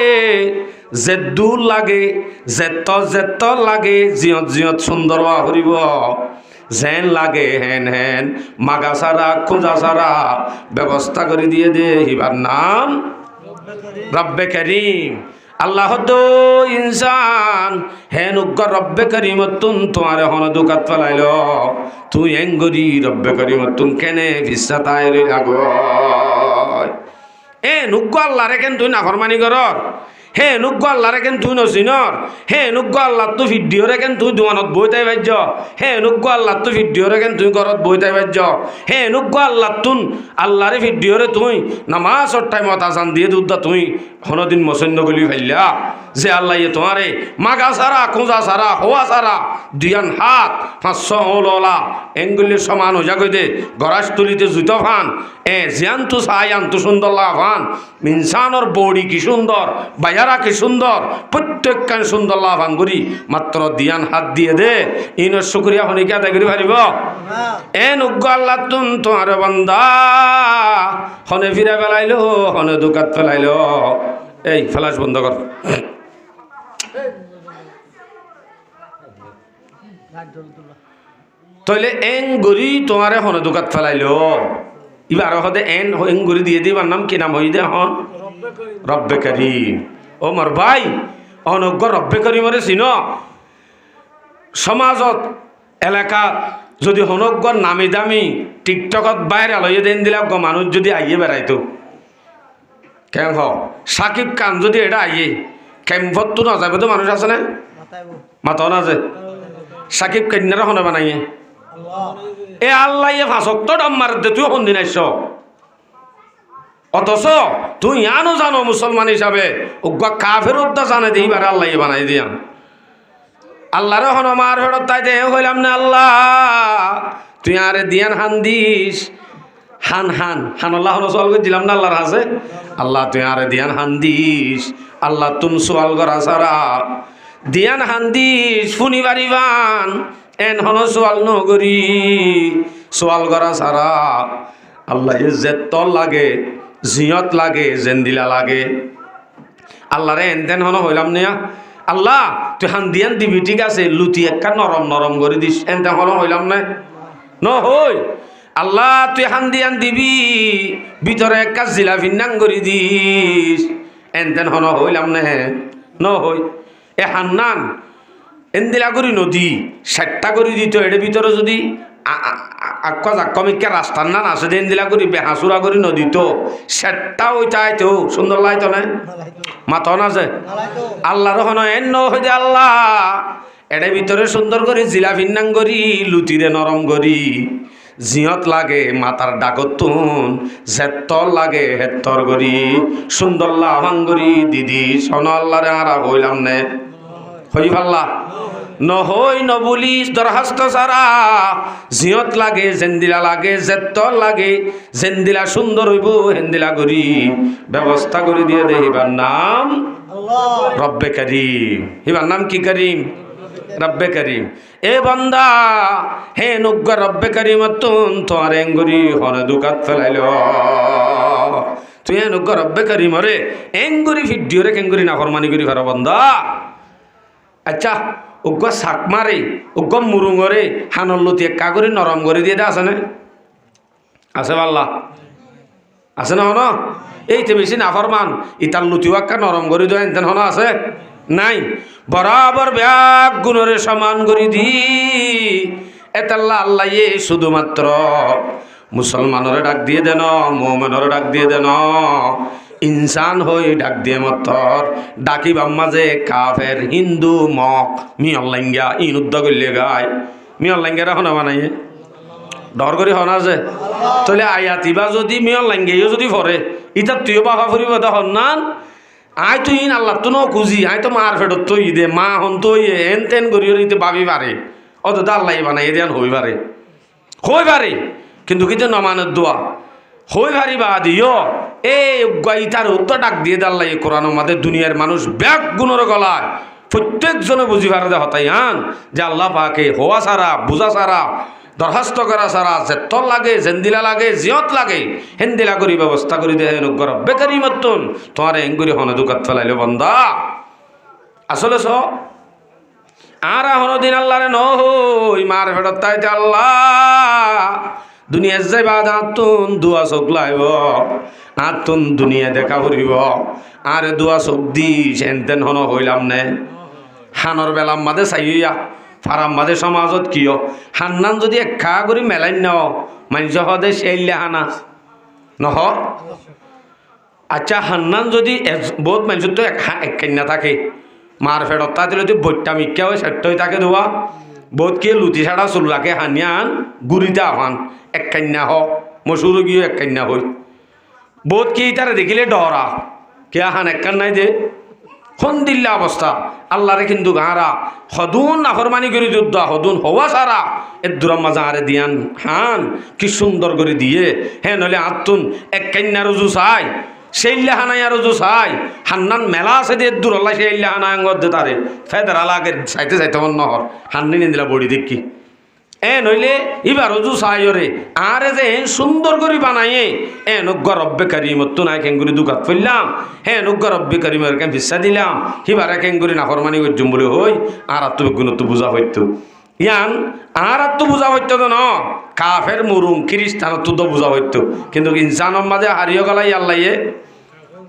জেদুর লাগে জেত জেত লাগে জিয়ত জিয়ত সুন্দর হরিব যেন লাগে হেন হেন মাগা সারা খোঁজা সারা ব্যবস্থা করে দিয়ে দে হিবার নাম রব্বে করিম আল্লাহ দো ইনসান হেন উগ্র রব্বে করিমতুন তোমার হন দুকাত ফেলাইল তুই এঙ্গরি রব্বে করিমতুন কেনে ভিসা তাই লাগো এ নুগ্গ আল্লাহ রেখেন তুই না ফরমানি করর হে নুগ্গ আল্লাহ রেখেন তুই নসিনর হে নুগ্গ আল্লাহ তুই ভিডিও রেখেন তুই দোকানত বইতাই বাজ্য হে নুগ্গ আল্লাহ তুই ভিডিও রেখেন তুই ঘরত বইতাই বাজ্য হে নুগ্গ আল্লাহ তুন আল্লাহরে ভিডিও রে তুই নামাজর টাইমত আজান দিয়ে দুধা তুই হনদিন মসন্য গলি ফেললা যে আল্লাহ তোমারে মাগা সারা কোঁজা সারা হওয়া সারা দুয়ান হাত 500 ওলা এঙ্গুলি সমান হয়ে যাগই দে গরাস তুলিতে জুতো ফান জিয়ান্তু সাই আন্তু সুন্দর লাভান ইনসানর বডি কি সুন্দর বায়ারা কি সুন্দর প্রত্যেকখান সুন্দর লাভান করি মাত্র দিয়ান হাত দিয়ে দে ইনর শুকরিয়া হনিকে আদায় করি পারিব নুগ্গ আল্লাহ তুন তোমার বান্দা হনে ফিরে ফেলাইলো হনে দুকাত ফেলাইলো এই ফ্লাশ বন্ধ কর তাইলে এন গরি তোমারে হনে দুকাত ফেলাইলো এবার হদে এন গরি দিয়ে দিবার নাম কি নাম হই দে হন রব্বে করিম ও মোর ভাই অনজ্ঞ রব্বে করিমরে চিন সমাজত এলাকাত যদি হনজ্ঞ নামি দামি টিকটকত বাইরে লইয়ে দেন দিলে মানুষ যদি আইয়ে বেড়াইতো কেন সাকিব খান যদি এটা আইয়ে ক্যাম্পত তো না যাবে তো মানুষ আছে না মাতাও না যে সাকিব কন্যারা হনে বানাইয়ে এ আল্লাহ এ ফাঁসক তো ডাম মার দে তুই সন্ধি নাইছ অথচ তুই ইয়ানো জানো মুসলমান হিসাবে উগ্গা কাফের উদ্দা জানে দে এইবার আল্লাহ বানাই দিয়াম আল্লাহর হন মার ফেরত তাই দে হইলাম না আল্লাহ তুই আরে দিয়ান হান দিস হান হান হান আল্লাহ সোয়াল দিলাম না আল্লাহর হাসে আল্লাহ তুই আরে দিয়ান হান দিস আল্লাহ তুম সোয়াল করা সারা দিয়ান হান দিস ফুনি বাড়িবান এন হন সোয়াল নগরি সোয়াল করা সারা আল্লাহ ইজ্জত লাগে জিয়ত লাগে জেন্দিলা লাগে আল্লাহরে এন তেন হন হইলাম নিয়া আল্লাহ তুই হান দিয়ান দিবি ঠিক আছে লুতি একটা নরম নরম করে দিস এন তেন হন হইলাম না ন হই আল্লাহ তুই হান দিয়ান দিবি ভিতরে একটা জিলাফি নাং করে দিস এন তেন হন হইলাম না ন হই এ হান্নান এন্দিলা করি নদী 60টা করে দিত এর ভিতরে যদি আক্কমিকা রাস্তার নান আছে দেন দিলা করি বেহাসুরা করি নদী তো 60টা ওইটাই তো সুন্দর লাইতো না মাথা না যে আল্লাহর হন এন হই দে আল্লাহ এর ভিতরে সুন্দর করে জিলাফি নাং করি লুতিরে নরম করি জিয়ত লাগে মাতার ডাকতুন জেত্তর লাগে হেত্তর গরি সুন্দর লাভাঙ্গরি দিদি সন আল্লাহরে আরা হইলাম নে হই ভাল্লা নহই নবুলিস দরখাস্ত সারা জিয়ত লাগে জেন্দিলা লাগে জেত্তর লাগে জেন্দিলা সুন্দর হইব হেন্দিলা গরি ব্যবস্থা করে দিয়ে দে হিবার নাম রব্বে করিম হিবার নাম কি করিম রব্বে করিম এ বান্দা হে নুগ্গ রব্বে করিম তুন তোর এঙ্গুরি হনে দুকাত ফেলাইল তুই হে নুগ্গ রব্বে করিম রে এঙ্গুরি ভিডিও রে কেঙ্গুরি না ফরমানি করি ফার বান্দা আচ্ছা উগ্গ শাক মারে উগ্গ মুরুঙরে হানল্লতি একা করে নরম করে দিয়ে আছে না আছে পাল্লা আছে না হন এইতে বেশি না ফরমান ইতার লুতিও একা নরম করে দেয় এনতেন হন আছে নাই বরাবর ব্যাগ গুণরে সমান করি দি এতাল্লা আল্লাহ শুধুমাত্র মুসলমানরে ডাক দিয়ে দেন মোমেনরে ডাক দিয়ে দেন ইনসান হয়ে ডাক দিয়ে মতর ডাকি বাম্মাজে কাফের হিন্দু মক মিয়ল্লাঙ্গা ইন উদ্দ করলে গায় মিয়ল্লাঙ্গারা হনা বানাইয়ে ডর করি হনা যে তাহলে আয়াতিবা যদি মিয়ল্লাঙ্গেও যদি ভরে ইটা তুইও বাবা ফুরিব হন নান আয় তুই ইন আল্লাহ তো ন খুঁজি আয় তো মার ফেরত তুই দে মা হন তুই এন তেন করি ভাবি পারে অত আল্লাহ বানাই দেন হই পারে কিন্তু কিন্তু নমানের দোয়া হই ভারি বা দিও এই তার উত্তর ডাক দিয়ে দাল্লা এই কোরআন আমাদের দুনিয়ার মানুষ ব্যাগ গুণর গলায় প্রত্যেকজনে বুঝি পারে হতাই আন যে আল্লাহ পাকে হওয়া সারা বুঝা সারা দরখাস্ত করা সারা জেত্তর লাগে জেন্দিলা লাগে জিয়ত লাগে হেন্দিলা করি ব্যবস্থা করি দে নুগ্গর বেকারি মতন তোমার এঙ্গুরি হনে দুকাত ফেলাইলে বন্দা আসলে আর হনদিন আল্লাহরে নহই মার ফেরত তাইতে আল্লাহ দুনিয়ার যাইবা আতুন দুয়া চোখ লাইব আতুন দুনিয়া দেখা ফুরিব আর দুয়া চোখ দিস এনতেন হন হইলাম নে হানর বেলাম মাদে চাইয়া ফারাম মাদে সমাজত কিয় হান্নান যদি একা করে মেলাই নাও মানুষ হদে সেইলে হানা নহ আচ্ছা হান্নান যদি বহুত মানুষ তো একখান্যা থাকে মার ফেরত তাতে যদি বৈটা মিক্কা হয় সেট হয়ে থাকে দোয়া বহুত কে লুতি ছাড়া চুলরাকে হানিয়ান গুড়িতে আহান এক কান্যা হ মসুর গিয়ে এক কান্যা হই বহুত কে তারা দেখিলে ডরা কে আহান এক কান নাই দে দিল্লা অবস্থা আল্লাহরে কিন্তু গাঁরা হদুন নাফরমানি করে যুদ্ধ হদুন হওয়া সারা এর দূরাম মাজা আরে দিয়ান হান কি সুন্দর করে দিয়ে হ্যাঁ নলে আত্মুন এক কান্না রুজু চাই সেইল্লা হানাই আর রুজু চাই হান্নান মেলা আছে দিয়ে দূর আল্লাহ সেইল্লা হানায় আঙ্গর দে তারে ফেদার আলাগের চাইতে চাইতে মন নহর হান্নি নিদিলা বড়ি দেখি নইলে এবার রুজু চাই ওরে আরে যে সুন্দর করে বানাইয়ে নগ্য রব্বে কারিমত নাই কেঙ্গুরি দুকাত ফেললাম নগ্য রব্বে কারিমের কেন ভিসা দিলাম হিবার কেঙ্গুরি নাফরমানি করছুম বলে হই আর আত্মবিজ্ঞান তো বুঝা হইতো ইয়ান আর তো বুঝা হইতো তো ন কাফের মুরুম খ্রিস্টান তো বুঝা হইতো কিন্তু ইনসানের মাঝে হারিয়ে গলাই আল্লাহে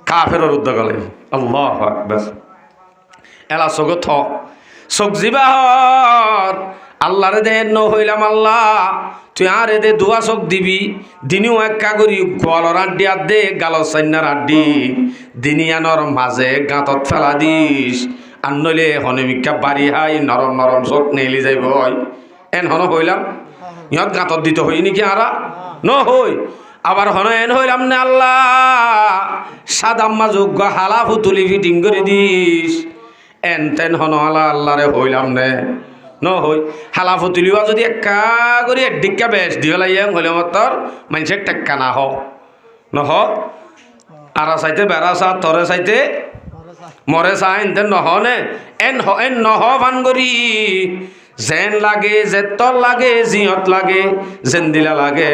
কাফের রুদ্ধ গলাই আল্লাহ আকবার এলা সগ থ সগ জিবাহর আল্লাহরে দে ন হইলাম আল্লাহ তুই আরে দে দুয়া চোখ দিবি দিনিও একা করি গোয়ালর আড্ডি আর দে গালর সাইনার আড্ডি দিনিয়ানর মাঝে গাঁতত ফেলা দিস আর নইলে হনমিকা বাড়ি হাই নরম নরম চোখ নেলি যাইব হন হইলাম ইহত গাঁতত দিতে হই নাকি আরা ন হই আবার হন হইলাম না আল্লাহ সাদাম্মা যোগ্য হালা ফুতুলি ফিটিং করে দিস তেন হন আল্লাহ আল্লাহরে হইলাম নে ন হই হালা ফুতুলিবা যদি একা করে ডিক্কা বেশ দিয়ে লাইয়াং হইলে মতর মানুষে টেক্কা না হ নহ আরা চাইতে বেড়া চা তরে চাইতে মরে চা এনতেন নহনে এন নহ ভান করি যেন লাগে জেতর লাগে জিহত লাগে যেন দিলা লাগে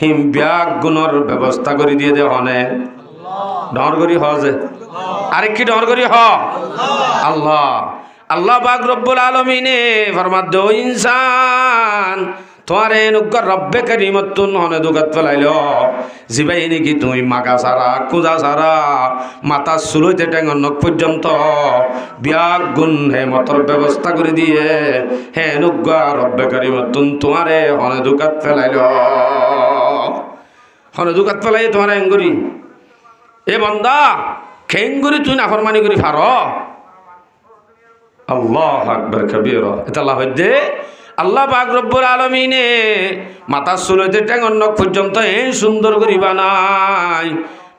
হিম ব্যাগ গুণর ব্যবস্থা করে দিয়ে দে হনে ডর করি হ যে আরে কি ডর করি হ আল্লাহ আল্লাহ পাক রব্বুল আলামিনে ফরমাদ দো ইনসান তোমারে নুগ্গর রব্বে কারিমতুন হনে দুগাত ফেলাইল জিবাই নাকি তুই মাগা সারা কুজা সারা মাথা সুলইতে টেঙ্গন নখ পর্যন্ত বিয়াগ গুণ হে মতর ব্যবস্থা করে দিয়ে হে নুগ্গর রব্বে কারিমতুন তোমারে হনে দুগাত ফেলাইল হনে দুগাত ফেলাই তোমারে এঙ্গুরি এ বন্দা খেঙ্গুরি তুই নাফরমানি করি ফার আল্লাহ আকবার কবীরা এটা আল্লাহ দে আল্লাহ পাক রব্বুল আলামিনে মাথা সুলইতে টেঙ্গন নখ পর্যন্ত এই সুন্দর করি বানাই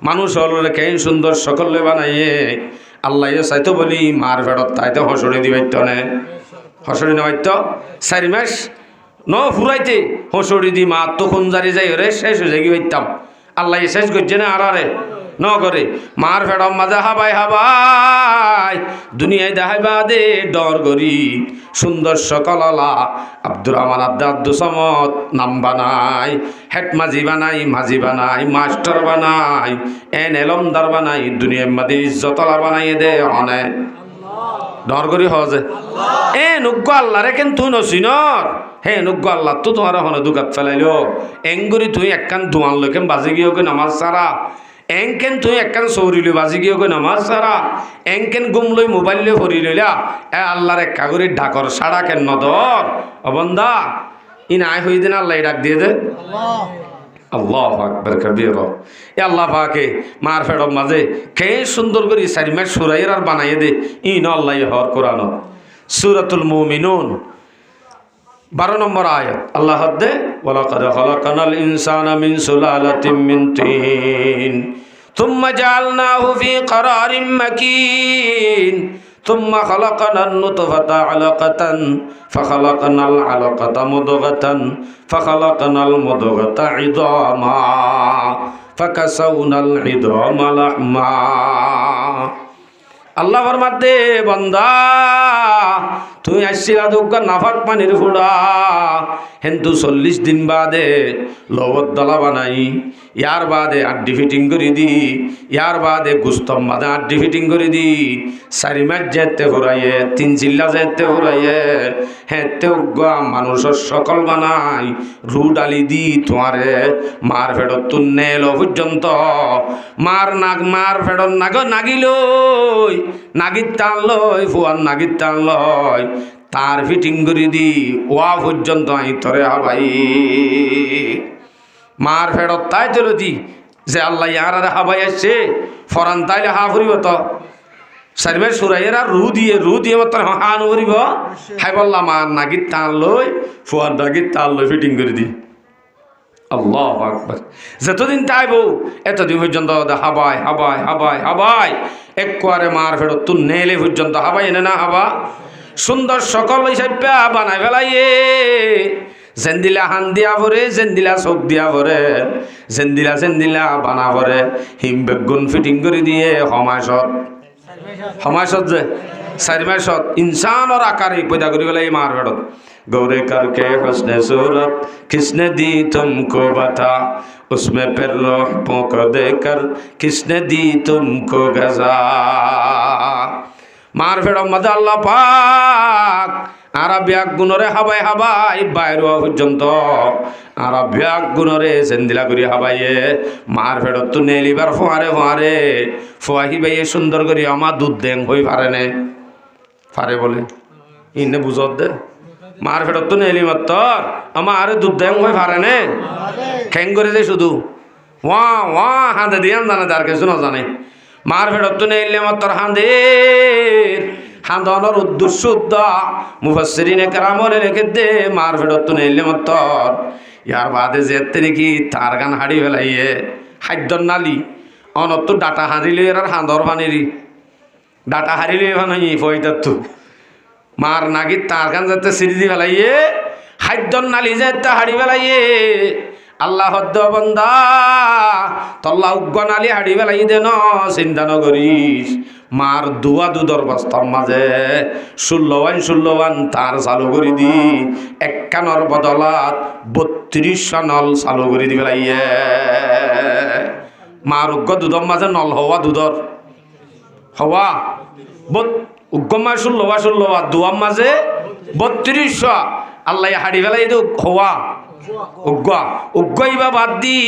মানুষ হলরে কে সুন্দর সকলে বানাইয়ে আল্লাহ চাইতো বলি মার ফেরত তাইতে হসড়ি দিবাইত নে হসড়ি নেবাইত 4 মাস ন ফুরাইতে হসড়ি দি মা তো খুনজারি যাই রে শেষ হয়ে যাই বাইতাম আল্লাহ শেষ করছে না আরে ন করে মার ফেড়ম মাজা হাবাই হাবাই দুনিয়ায় দেখাইবা দে ডর গরি সুন্দর সকললা আব্দুর রহমান আব্দুল সমদ নাম বানাই হেড মাঝি বানাই মাস্টার বানাই এলমদার বানাই দুনিয়ার মাঝে ইজ্জতলা বানাই দে অনে ডর করি হজে নুগ্গ আল্লাহ রে কেন তুই নসিনর নুগ্গ আল্লাহ তো তোমার হনে দুকাত ফেলাইলো এঙ্গুরি তুই একখান দোয়ান লোকেন বাজে গিয়ে নামাজ সারা এংকেন তুই একখান চৌরিলে বাজি গিয়ে নামাজ সারা এংকেন গুম লই মোবাইল লই ভরি লইলা আল্লাহর এক কাগরি ডাকর সাড়া কেন নদর অবন্দা ই নাই হই দিন আল্লাহ ডাক দিয়ে দে আল্লাহু আকবার কবীরা এ আল্লাহ পাকে মার ফেড়ম মাঝে কে সুন্দর করে 4 মাস সুরাইয়ের আর বানাইয়ে দে ইন আল্লাহ হর কোরআন সূরাতুল মুমিনুন 12 নম্বর আয়াত আল্লাহ দে ওয়ালাকাদ খালাকানাল ইনসানা মিন সুলালাতিন মিন তিন থুম্মা জাআলনাহু ফি ক্বারারিন মাকিন থুম্মা খালাকানান নুতফাতা আলাকাতান ফাখালাকানাল আলাকাতা মুদগাতান ফাখালাকানাল মুদগাতা ইদামা ফাকাসাউনাল ইদামা লাহমা আল্লাহ ফরমাতে বান্দা তুই আসছিলা দুগ্গা নাফাক পানির ফুড়া কিন্তু 40 দিন বাদে লবত দলা বানাই ইয়ার বাদে আড্ডি ফিটিং করে দি ইয়ার বাদে গুস্তম বাদে আড্ডি ফিটিং করে দি 4 মাস যেতে ফুরাইয়ে 3 চিল্লা যেতে ফুরাইয়ে হেতে উগ্গা মানুষের সকল বানাই রু ডালি দি তোমারে মার ফেডত তুন নেলো পর্যন্ত মার ফেডত নাগিলই নাগির টান লয় ফুয়ার নাগির টান লয় তার ফিটিং করে দি ওয়া পর্যন্ত আই তরে হাবাই মার ফেরত তাই চলো দি যে আল্লাহ ইয়ার হাবাই আসছে ফরান তাইলে হা ফুরিব তো 4 মাস সুরাইয়ের আর রু দিয়ে মাত্র হান ফুরিব হাই বললাম মার নাগির টান লই ফুয়ার নাগির টান লই ফিটিং করে দি আল্লাহু আকবার। যতদিন তাইব এতদিন পর্যন্ত হাবাই হাবাই হাবাই হাবাই একবারে মার ফেরত তুই নেলে পর্যন্ত হাবাই এনে না হাবা সুন্দর সকল হিসাবে বানাই ফেলাইয়ে জেন্দিলা হান দিয়া ভরে জেন্দিলা চোখ দিয়া ভরে জেন্দিলা বানা ভরে হিম বেগুন ফিটিং করে দিয়ে সমাজত যে 4 মাসত ইনসানৰ আকারে পয়দা কৰি পেলাই মাৰ ফেরত गौरे करके हुस्न सूरत किसने दी तुमको बता उसमें फिर रूह पोंक देकर किसने दी तुमको गजा मार फेड़ मजा अल्लाह पाक আরবিয়াক গুণরে হাবাই হাবাই বাইর পর্যন্ত আরবিয়াক গুণরে সেন্দিলা করি হাবাইয়ে মার ফেরত তো নেলিবার ফোয়ারে ফোয়াহি বাইয়ে সুন্দর করি আমার দুধ দেং হই পারে নে পারে বলে ইনে বুঝত দে মার ফেরত তো নেলি মাত্র আমার দুধ দেং হই পারে নে খ্যাং করে যে শুধু ওয়া ওয়া হাঁদে দিয়ে জানে তার কিছু না জানে মার ফেরত তো নেইলে মাত্র হাঁদের হাঁদনের উদ্দেশ্য মুফাসসিরিনে কেরামরে রেখে দে মার ফেরত তো নেইলে মাত্র ইয়ার বাদে যেতে নাকি তার গান হাড়ি ফেলাইয়ে খাদ্যর নালি অনত ডাটা হারিলে আর হাঁদর পানিরি ডাটা হারিলে ভানাই ফইতাতো মার নাকি তার গান যাতে সিঁড়ি দি ফেলাইয়ে খাদ্যর নালি যেতে হাড়ি ফেলাইয়ে আল্লাহ বন্দা তল্লা উগ্গন আলী হাড়ি বেলাই দেন চিন্তা নকরিস মার দুয়া দুধর বস্তার মাঝে ষোল্লবান তার চালু করে দি এক কানর বদলাত 32 নল চালু করে দি বেলাইয়ে মার উগ্গ দুধর মাঝে নল হওয়া দুধর হওয়া উগ্গমা ষোল্লবা দুয়ার মাঝে 32 আল্লাহ হাড়ি বেলাই দে হওয়া উগ্গইবা বাদ দি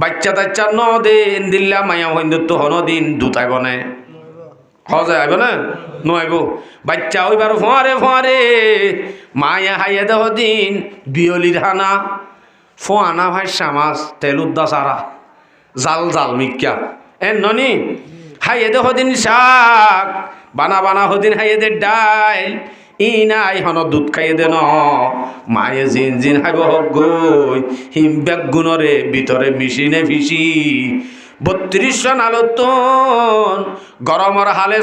বাচ্চা টাচ্চা দিন দিল্লা মায়া হইন্দুত্ব হন দিন দুটাই বনে হজে আইব না নইব বাচ্চা হইবার ফোয়ারে মায়া হাইয়ে দেহ দিন বিয়লির হানা ফোয়ানা ভাই সামাজ তেলুদ্দা সারা জাল মিক্কা ননি হাইয়ে দেহ দিন শাক বানা হদিন হাইয়ে দে ডাইল ইনাই হন দুধ খাইয়ে দেন মায়ে জিন হাইব হক গই হিম বেগুনরে ভিতরে মিশিনে ফিসি 32 নালতন গরমর হালে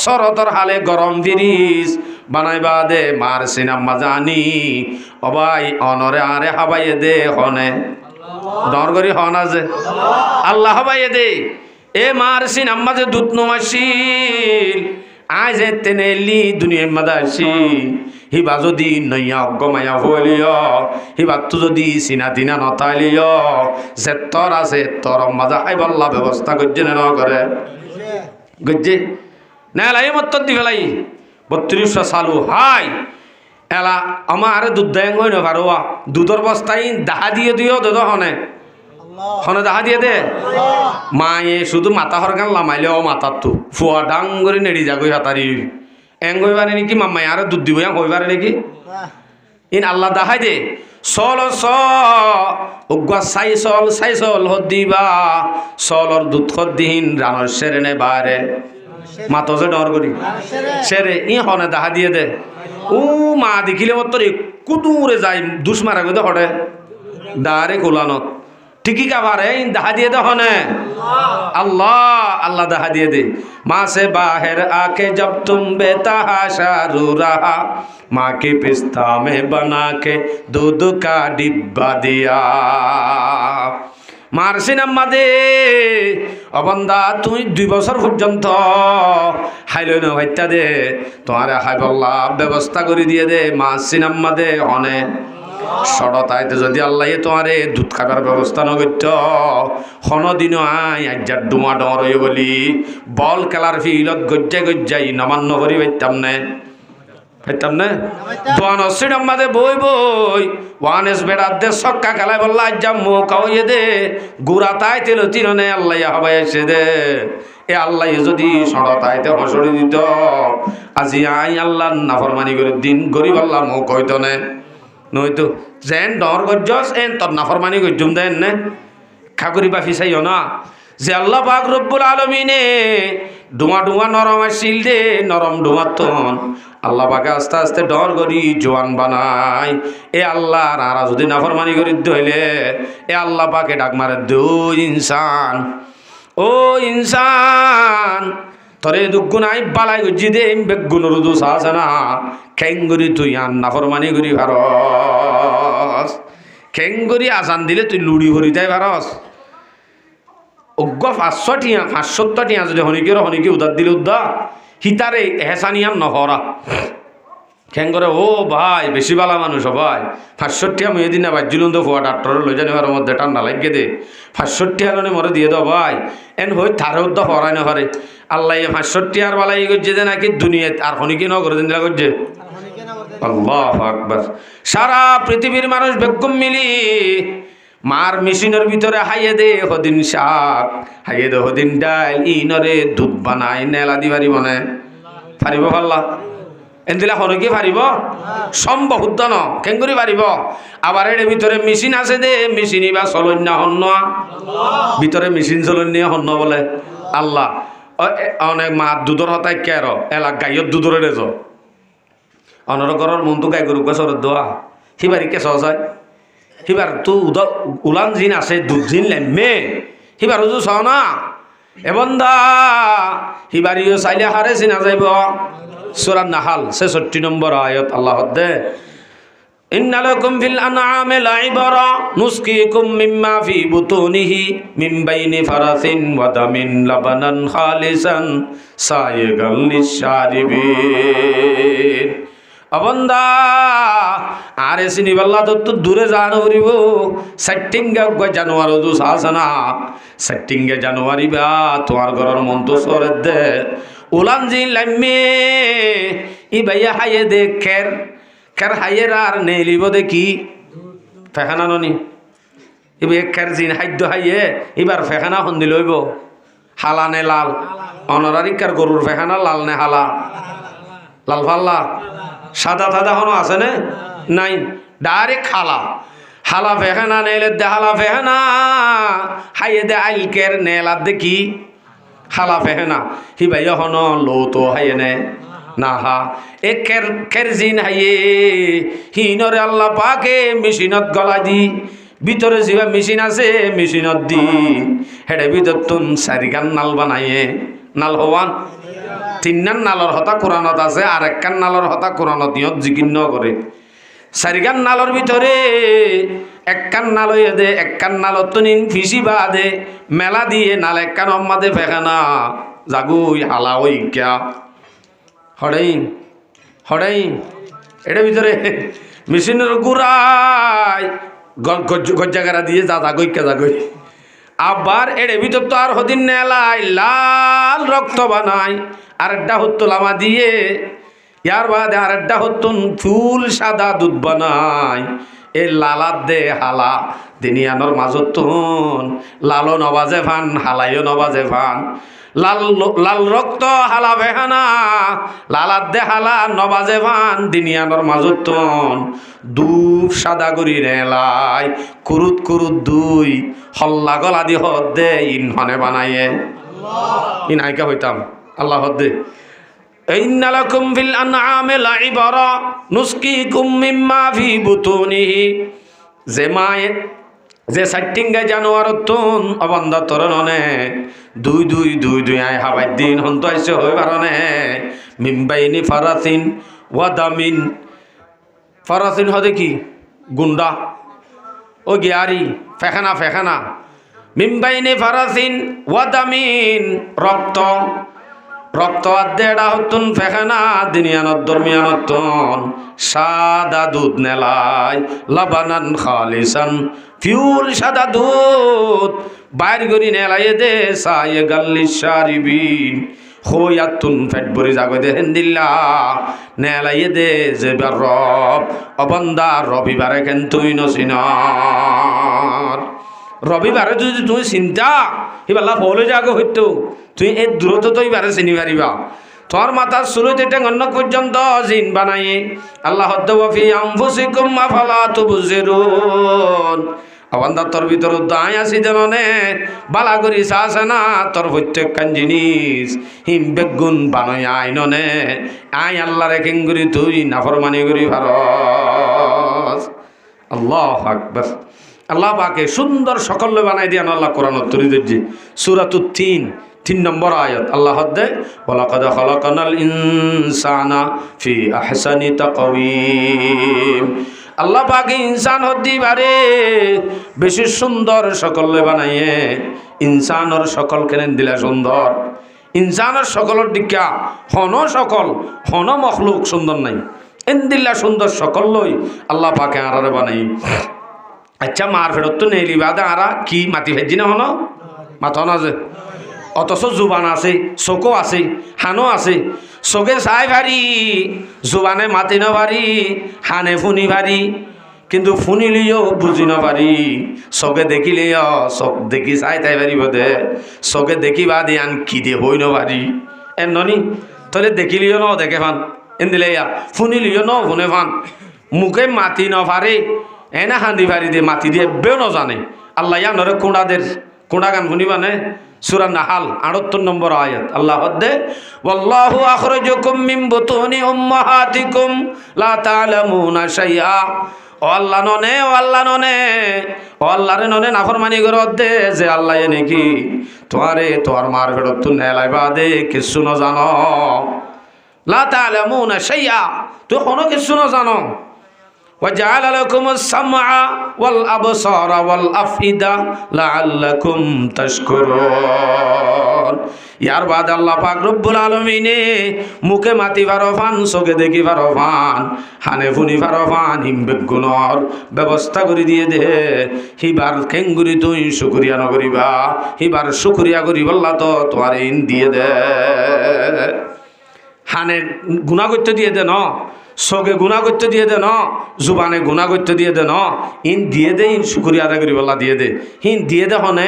শরতর হালে গরম ফিরিস বানাইবা দে মার সিনাম্মা জানি অবাই অনরে আরে হাবাইয়ে দে হনে দরগরি হন আছে আল্লাহ হাবাইয়ে দে এ মার সিনাম্মা যে দুধ নমাসিল আজ তেনেলি দুনিয়ার মাদাসি হিবা যদি নইয়া অজ্ঞমায়া হলিয় হিবা তো যদি চিনা তিনা নথাইলিয় যে তোর আছে তোর মাজা আইবল্লা ব্যবস্থা করছে না করে গজ্জে না এলাই মত দি ফেলাই 32 চালু হাই এলা আমার দুধ দেয় হই না পারোয়া দুধর বস্তাই দাহা দিয়ে দিও দুধ হনে দাহা দিয়ে দে মায়ে শুধু মাথা হরগান লামাইলে ও মাথার তো ফুয়া ডাং করে নেড়ি যাগই হাতারি এং হই পারে নাকি মাম্মাই আর দুধ দিব হই পারে নাকি ইন আল্লাহ দাহাই দে চল উগুয়া চাই দিবা চলর দুধ দিন রানৰ সেরেনে বারে মাতো যে ডর করি সেরে ই হনে দাহা দিয়ে দে ও মা দেখিলে মতরে কুদুরে যায় দুষ মারা গদে হড়ে দারে কোলানত ঠিকই কাবারে দাহা দিয়ে দে হনে अल्लाह दहा दिए दे माँ से बाहर आके जब तुम बेतहाशा रो रहा माँ की पिस्ता में बना के दूध का डिब्बा दिया मारसिन अम्मा दे अबंदा तुम 2 বছর পর্যন্ত হাইলো না ভাইতা দে তোমারে হাইবল্লা ব্যবস্থা করে দিয়ে দে মারসিন আম্মা দে হনে সড়তাইতে যদি আল্লাহ তোমারে দুধ খাবার ব্যবস্থা নগত্য দিন আই আজ্জার ডুমা ডর হয়ে বলি বল খেলার ফিলত গজ্জাই নমান্য করি পাইতাম না দোয়ান অসিড আম্মাদে বই ওয়ান এস বেড়ার দে সক্কা খেলায় বললা আজ্জা মুখ খাওয়াইয়ে দে গুড়া তাই তেল তিরনে আল্লাহ হবাই এসে দে এ আল্লাহ যদি সড়তাইতে হসড়ি দিত আজি আই আল্লাহ নাফরমানি করে দিন গরিব আল্লাহ মুখ হইত নে নয়তো যেন ডর গজ্জস এন তোর নাফরমানি গজ্জুম দেন নে খাগুরি বা ফিসাইও না যে আল্লাহ পাক রব্বুল আলামিনে ডুমা ডুমা নরম আসিল দে নরম ডুমা তন আল্লাহ পাকে আস্তে আস্তে ডর করি জোয়ান বানাই এ আল্লাহ আর যদি নাফরমানি করি হইলে এ আল্লাহ পাকে ডাক মারে দো ইনসান ও ইনসান তরে দুগুণ আই বালাই গজি দে বেগুন রুদু সাহানা খেঙ্গুরি তুই আন নাফরমানি করি ভারস খেঙ্গুরি আসান দিলে তুই লুড়ি ভরি তাই ভারস অজ্ঞ 500 টিয়া যদি হনিকে উদার দিলে উদ্দা হিতারে হেসানিয়ান নহরা খেঙ্গরে ও ভাই বেশি বালা মানুষ ভাই 500 টিয়া মেয়ে দিন বাজ্যুলন্দ ফোয়া ডাক্তার লই জানিবার মধ্যে ঠান্ডা লাগিয়ে দে 500 টিয়া লনে মরে দিয়ে দাও ভাই এন হই তারে উদ্দা ফরাই না পারে আল্লাহ 500 টিয়ার বালাই গজ্জে দে নাকি দুনিয়াত আর হনিকে ন করে দিন দিলা গজ্জে আল্লাহু আকবার সারা পৃথিবীর মানুষ বেগম মিলি মার মেশিনের ভিতরে হাইয়ে দে হদিন শাক হাইয়ে দে হদিন ডাইল ইনরে দুধ বানাই নেলা দি পারিব না পারিব পাল্লা এনদিলা হনকি পারিব সম্ভব উদ্যান কেঙ্গুরি পারিব আবার এর ভিতরে মেশিন আছে দে মেশিন বা চলন্য হন্য ভিতরে মেশিন চলন্য হন্য বলে আল্লাহ অনেক মা দুধর হতাই কের এলাক গাইয়ত দুধরে রেজ অনর ঘরের মনটো গাই গরু গছর দোয়া সিবারি কেঁচ যায় সিবাৰ তো উলান জিন আছে দুধ জিন লেমে সিবাৰ উজু চাও না এবন্ধা সিবারিও চাইলে হারে চিনা যাইব সূরা নাহাল 66 নম্বর আয়াত আল্লাহ দে ইন্না লাকুম ফিল আনআমি লাইবরা নুসকিকুম মিম্মা ফি বুতুনিহি মিন বাইনি ফারাসিন ওয়া দামিন লাবানান খালিসান সায়গাল লিশারিবিন অবন্ধা আরে চিনিবাল্লা তো দূরে জানো করিব সেটিংগা জানুয়ারি তো সাসনা সেটিংগে জানুয়ারি বা তোমার ঘরের মন তো সরে দে উলান জি লাম্মে ই ভাইয়া হাইয়ে দে খের খের হাইয়ের আর নেলিব দেখি ফেখানা ননি এবার খের জিন খাদ্য হাইয়ে এবার ফেখানা সন্ধি লইব হালা নে লাল অনারিকার গরুর ফেখানা লাল নে হালা লাল ফাল্লা সাদা সাদা হনো আছে না নাই ডাইরেক্ট হালা হালা ফেখানা নেলে দে হালা ফেখানা হাইয়ে দে আইলকের নেলার দেখি হালা ফেখানা হি ভাই হন লো তো হাইয়ে নে না হা এ খের জিন হাইয়ে হিনরে আল্লাহ পাকে মেশিনত গলা দি ভিতরে যেবা মেশিন আছে মেশিনত দি হেডে ভিতর তুন চারিগান নাল বানাইয়ে নাল হওয়ান তিননান নালর হতা কোরআনত আছে আর একখান নালর হতা কোরআনত ইয়ত জিকিন্ন করে চারিগান নালর ভিতরে একখান নাল হইয়া দে একখান নালত তো নিন ফিসি বা দে মেলা দিয়ে নাল একখান অম্মাদে ফেখানা জাগুই হালা ওই ক্যা হড়াই এটার ভিতরে মেশিনের গুড়াই গজ্জাগারা দিয়ে যা জাগই কে জাগই আবার এর ভিতর তো আর হদিন নেলাই লাল রক্ত বানাই আরেকটা হতো লামা দিয়ে ইয়ার বাদে আরেকটা হতুন ফুল সাদা দুধ বানাই এই লালাত দে হালা দিনিয়ানোর মাজত তুন লালও নবাজে ফান হালাইও নবাজে ফান লাল রক্ত হালা বেহানা লালাত দে হালা নবাজে ফান দিনিয়ানোর মাজত তুন দুপ সাদা করি নেলাই কুরুত দুই হল্লা গলা দি হদ দে ইনহনে বানাইয়ে ইন আইকা হইতাম আল্লাহ হদ দে ইন্না লাকুম ফিল আনআমি লাইবরা নুসকিকুম মিম্মা ফি বুতুনিহি যে মায়ে যে সাইটিংগা জানোয়ার তুন অবন্ধা তরণনে দুই আই হাবাই দিন হন্ত আইছে হই বারনে মিমবাইনি ফারাসিন ওয়াদামিন ফারাসিন হদে কি গুন্ডা ও গিয়ারি ফেখানা মিমবাইনি ফারাসিন ওয়াদামিন রক্ত আদেড়া হতুন ফেখানা দিনিয়ানত দরমিয়ানতন সাদা দুধ নেলাই লাবানান খালিসান ফিউল সাদা দুধ বাইর গরি নেলাইয়ে দে সায়ে গাল্লি শারিবিন হইয়াতুন ফেট ভরি জাগো দে হেন্দিল্লা নেলাইয়ে দে যে রব অবন্দা রবিবারে কেন তুই নসিনার রবিবারে যদি তুই চিন্তা সিবাল্লা ফলে যাগো হইতো তুই এই দূরত তুই বারে চিনি পারিবা তোর মাথার শুরুতে টেঙ্গন্ন পর্যন্ত জিন বানাই আল্লাহ ফি আনফুসিকুম আফালা তুবসিরুন আবান্দা তোর ভিতর দায় আসি জাননে বালা করি চাষে না তোর প্রত্যেকখান জিনিস হিম বেগুন বানয় আইননে আই আল্লাহরে কেঙ্গুরি তুই নাফরমানি করি ভারস। আল্লাহু আকবার। আল্লাহ পাকে সুন্দর সকল বানাই দিয়ে আল্লাহ কোরআন তরি দিচ্ছি সূরাতুত তিন নম্বর আয়াত আল্লাহ হদ্দে ওয়ালাকাদ খালাকানাল ইনসানা ফি আহসানি তাকওয়িম। আল্লাহ পাকে ইনসান হদ্দি বারে বেশি সুন্দর সকল বানাইয়ে ইনসানর সকল কেনেন দিলা সুন্দর ইনসানের সকলের দিকা হন মখলুক সুন্দর নাই এন দিল্লা সুন্দর সকল লই আল্লাহ পাকে আরারে বানাই। আচ্ছা মার ফেরত তো নেই বাদে আরা কি মাটি ভেজি না হন মাথা না যে অথচ জুবান আছে চকো আছে হানো আছে চকে চাই ভারি জুবানে মাতি ন ভারি হানে ফুনি ভারি কিন্তু ফুনিলিও বুঝি ন পারি চকে দেখিলেও চক দেখি চাই তাই পারিব দে চকে দেখিবা দি আন কি দে হই ন পারি এ ননি তলে দেখিলিও ন দেখে ফান এন দিলে ফুনিলিও ন ফুনে ফান মুখে মাতি ন পারে এনা হান্দি পারি দিয়ে মাতি দিয়ে বেও ন জানে আল্লাহ নরে কোঁড়া গান শুনিবানে সূরা নাহাল 78 নম্বর আয়াত আল্লাহ হদ্দে ওয়াল্লাহু আখরাজাকুম মিন বুতুনি উম্মাহাতিকুম লা তা'লামুনা শাইআ। ও আল্লাহ ননে নাফরমানি করত দে যে আল্লাহ নাকি তোর মার ফেরত তুই নেলাইবা দে কিছু ন জানো লা তা'লামুনা শাইআ তুই কোনো কিছু ন জানো। وجعل لكم السمع والأبصار والأفئدة لعلكم تشكرون। ইয়ার বাদ আল্লাহ পাক রব্বুল আলামিনে মুখে মাতি ফারফান চোখে দেখি ফারফান হানে ফুনি ফারফান হিমবেগুণর ব্যবস্থা করে দিয়ে দে হিবার কেঙ্গুরি তুই শুকরিয়া নকরিবা হিবার শুকরিয়া করি বললা তো তোমার ইন দিয়ে দে হানে গুণা করতে দিয়ে দে ন চোখে গুণা করতে দিয়ে দে ন জুবানে গুণা করতে দিয়ে দে ন ইন দিয়ে দে ইন শুকরিয়া আদায় করি বললা দিয়ে দে হিন দিয়ে দে হনে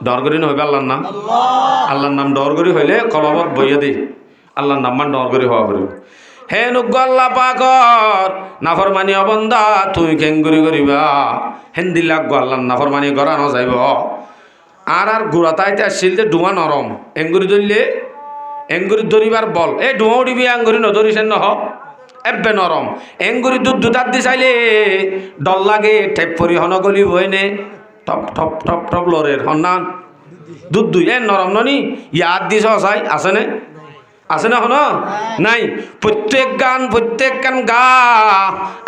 ডর করি নহইবে আল্লাহর নাম আল্লাহর নাম ডর করি হইলে কলবত বইয়ে দে আল্লাহর নাম মান ডর করি হওয়া করিব হে নুগ আল্লাহ পাকর নাফরমানি অবন্দা তুই কেঙ্গুরি করিবা হেন দিল্লাক গো আল্লাহর নাফরমানি করা ন যাইব আর গুড়া তাইতে আসছিল যে ডুমা নরম এঙ্গুরি ধরলে এঙ্গুরি ধরিবার বল এ ডুমা উঠিবি আঙ্গুরি নধরিছেন নহ এব্বে নরম এঙ্গুরি দুধার দি চাইলে ডল লাগে ঠেপ পরি হন গলি বইনে টপ টপ টপ টপ লরের হন্নান দুধ দুই এ নরম ননি ইয়াদ দিছ চাই আছে না হন নাই প্রত্যেক গান গা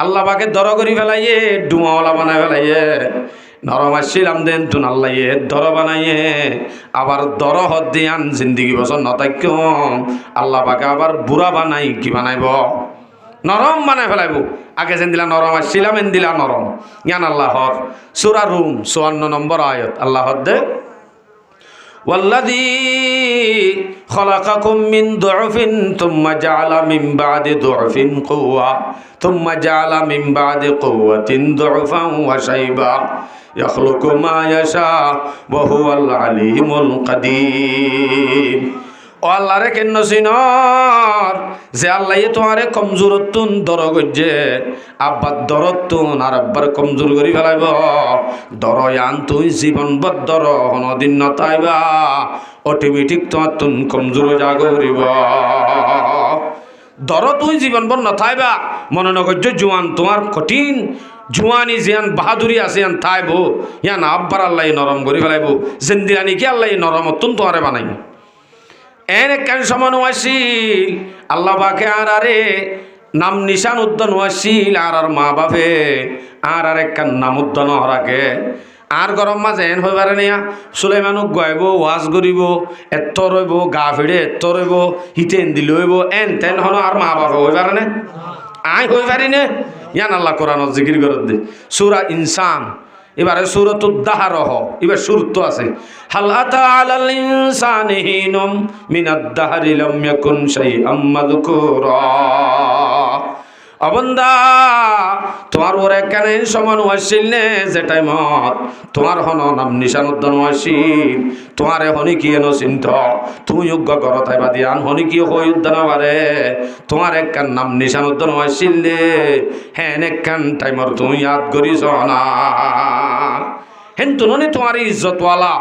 আল্লাহ পাকে দর করি ফেলাইয়ে ডুমাওয়ালা বানাই ফেলাইয়ে নরম আসছিলাম দেন তুন আল্লাহ দর বানাইয়ে আবার দর হদ দিয়ান জিন্দিগি বছর নতাক্য আল্লাহ পাকে আবার বুড়া বানাই কি বানাইব নরম বানাই ফেলাইব আগে যেন দিলা নরম আসছিলাম এন দিলা নরম জ্ঞান আল্লাহর সূরা রুম 54 নম্বর আয়াত আল্লাহ দে ওয়াল্লাযী খলাকাকুম মিন দু'ফিন থুম্মা জাআলা মিন বা'দি দু'ফিন কুওয়া থুম্মা জাআলা মিন বা'দি কুওয়াতিন দু'ফান ওয়া শাইবা ইয়াখলুকু মা ইয়াশা ওয়া হুয়াল আলিমুল কাদির। ও আল্লাহরে কেন চিনর যে আল্লাহ তোমারে কমজোরতুন দর গজ্জে আব্বার দরতুন আর আব্বার কমজোর করি ফেলাইব দরয়ান তুই জীবন বদ্ধর হনদিন নতাইবা অটোমেটিক তোমার তুন কমজোর জাগ করিব দর তুই জীবন বন নথাইবা মনে নগজ্য জুয়ান তোমার কঠিন জুয়ানি জিয়ান বাহাদুরি আছে ইয়ান থাইব ইয়ান আব্বার আল্লাহ নরম করি ফেলাইব জিন্দিরানি কি আল্লাহ নরমতুন তোমারে বানাই এন একখান সমান ওয়াসিল আল্লাহ বাকে আরে নাম নিশান উদ্যান ওয়াসিল আর মা বাপে আর একখান নাম উদ্যান হরাকে আর গরম মাঝে এন হয়ে পারে নিয়া সুলাইমানুক গাইব ওয়াজ করিব এত রইব গা ফিরে এত রইব হিতেন দিল হইব এন তেন হন আর মা বাপে হয়ে পারে না আই হয়ে পারি নে ইয়ান আল্লাহ কোরআন জিকির করত দে সূরা ইনসান এবারে সূরাতুদ দাহরহ এবার শুরুত আছে হাল আতা আলাল ইনসানি হিনুম মিনাদ দাহরি লাম ইয়াকুন শাইআম মাযকুরা। অবন্দা তোমার ওরে কেন সমান আসছিল নে যে টাইমত তোমার হন নাম নিশান উদ্যান আসিল তোমার হনি কি এনো চিন্ত তুমি যোগ্য করো তাই বাদি আন হনি কি হই উদ্যান বারে তোমার একখান নাম নিশান উদ্যান আসিল নে হ্যাঁ একখান টাইমর তুমি ইয়াদ করিস না হেন তুননি তোমার ইজ্জতওয়ালা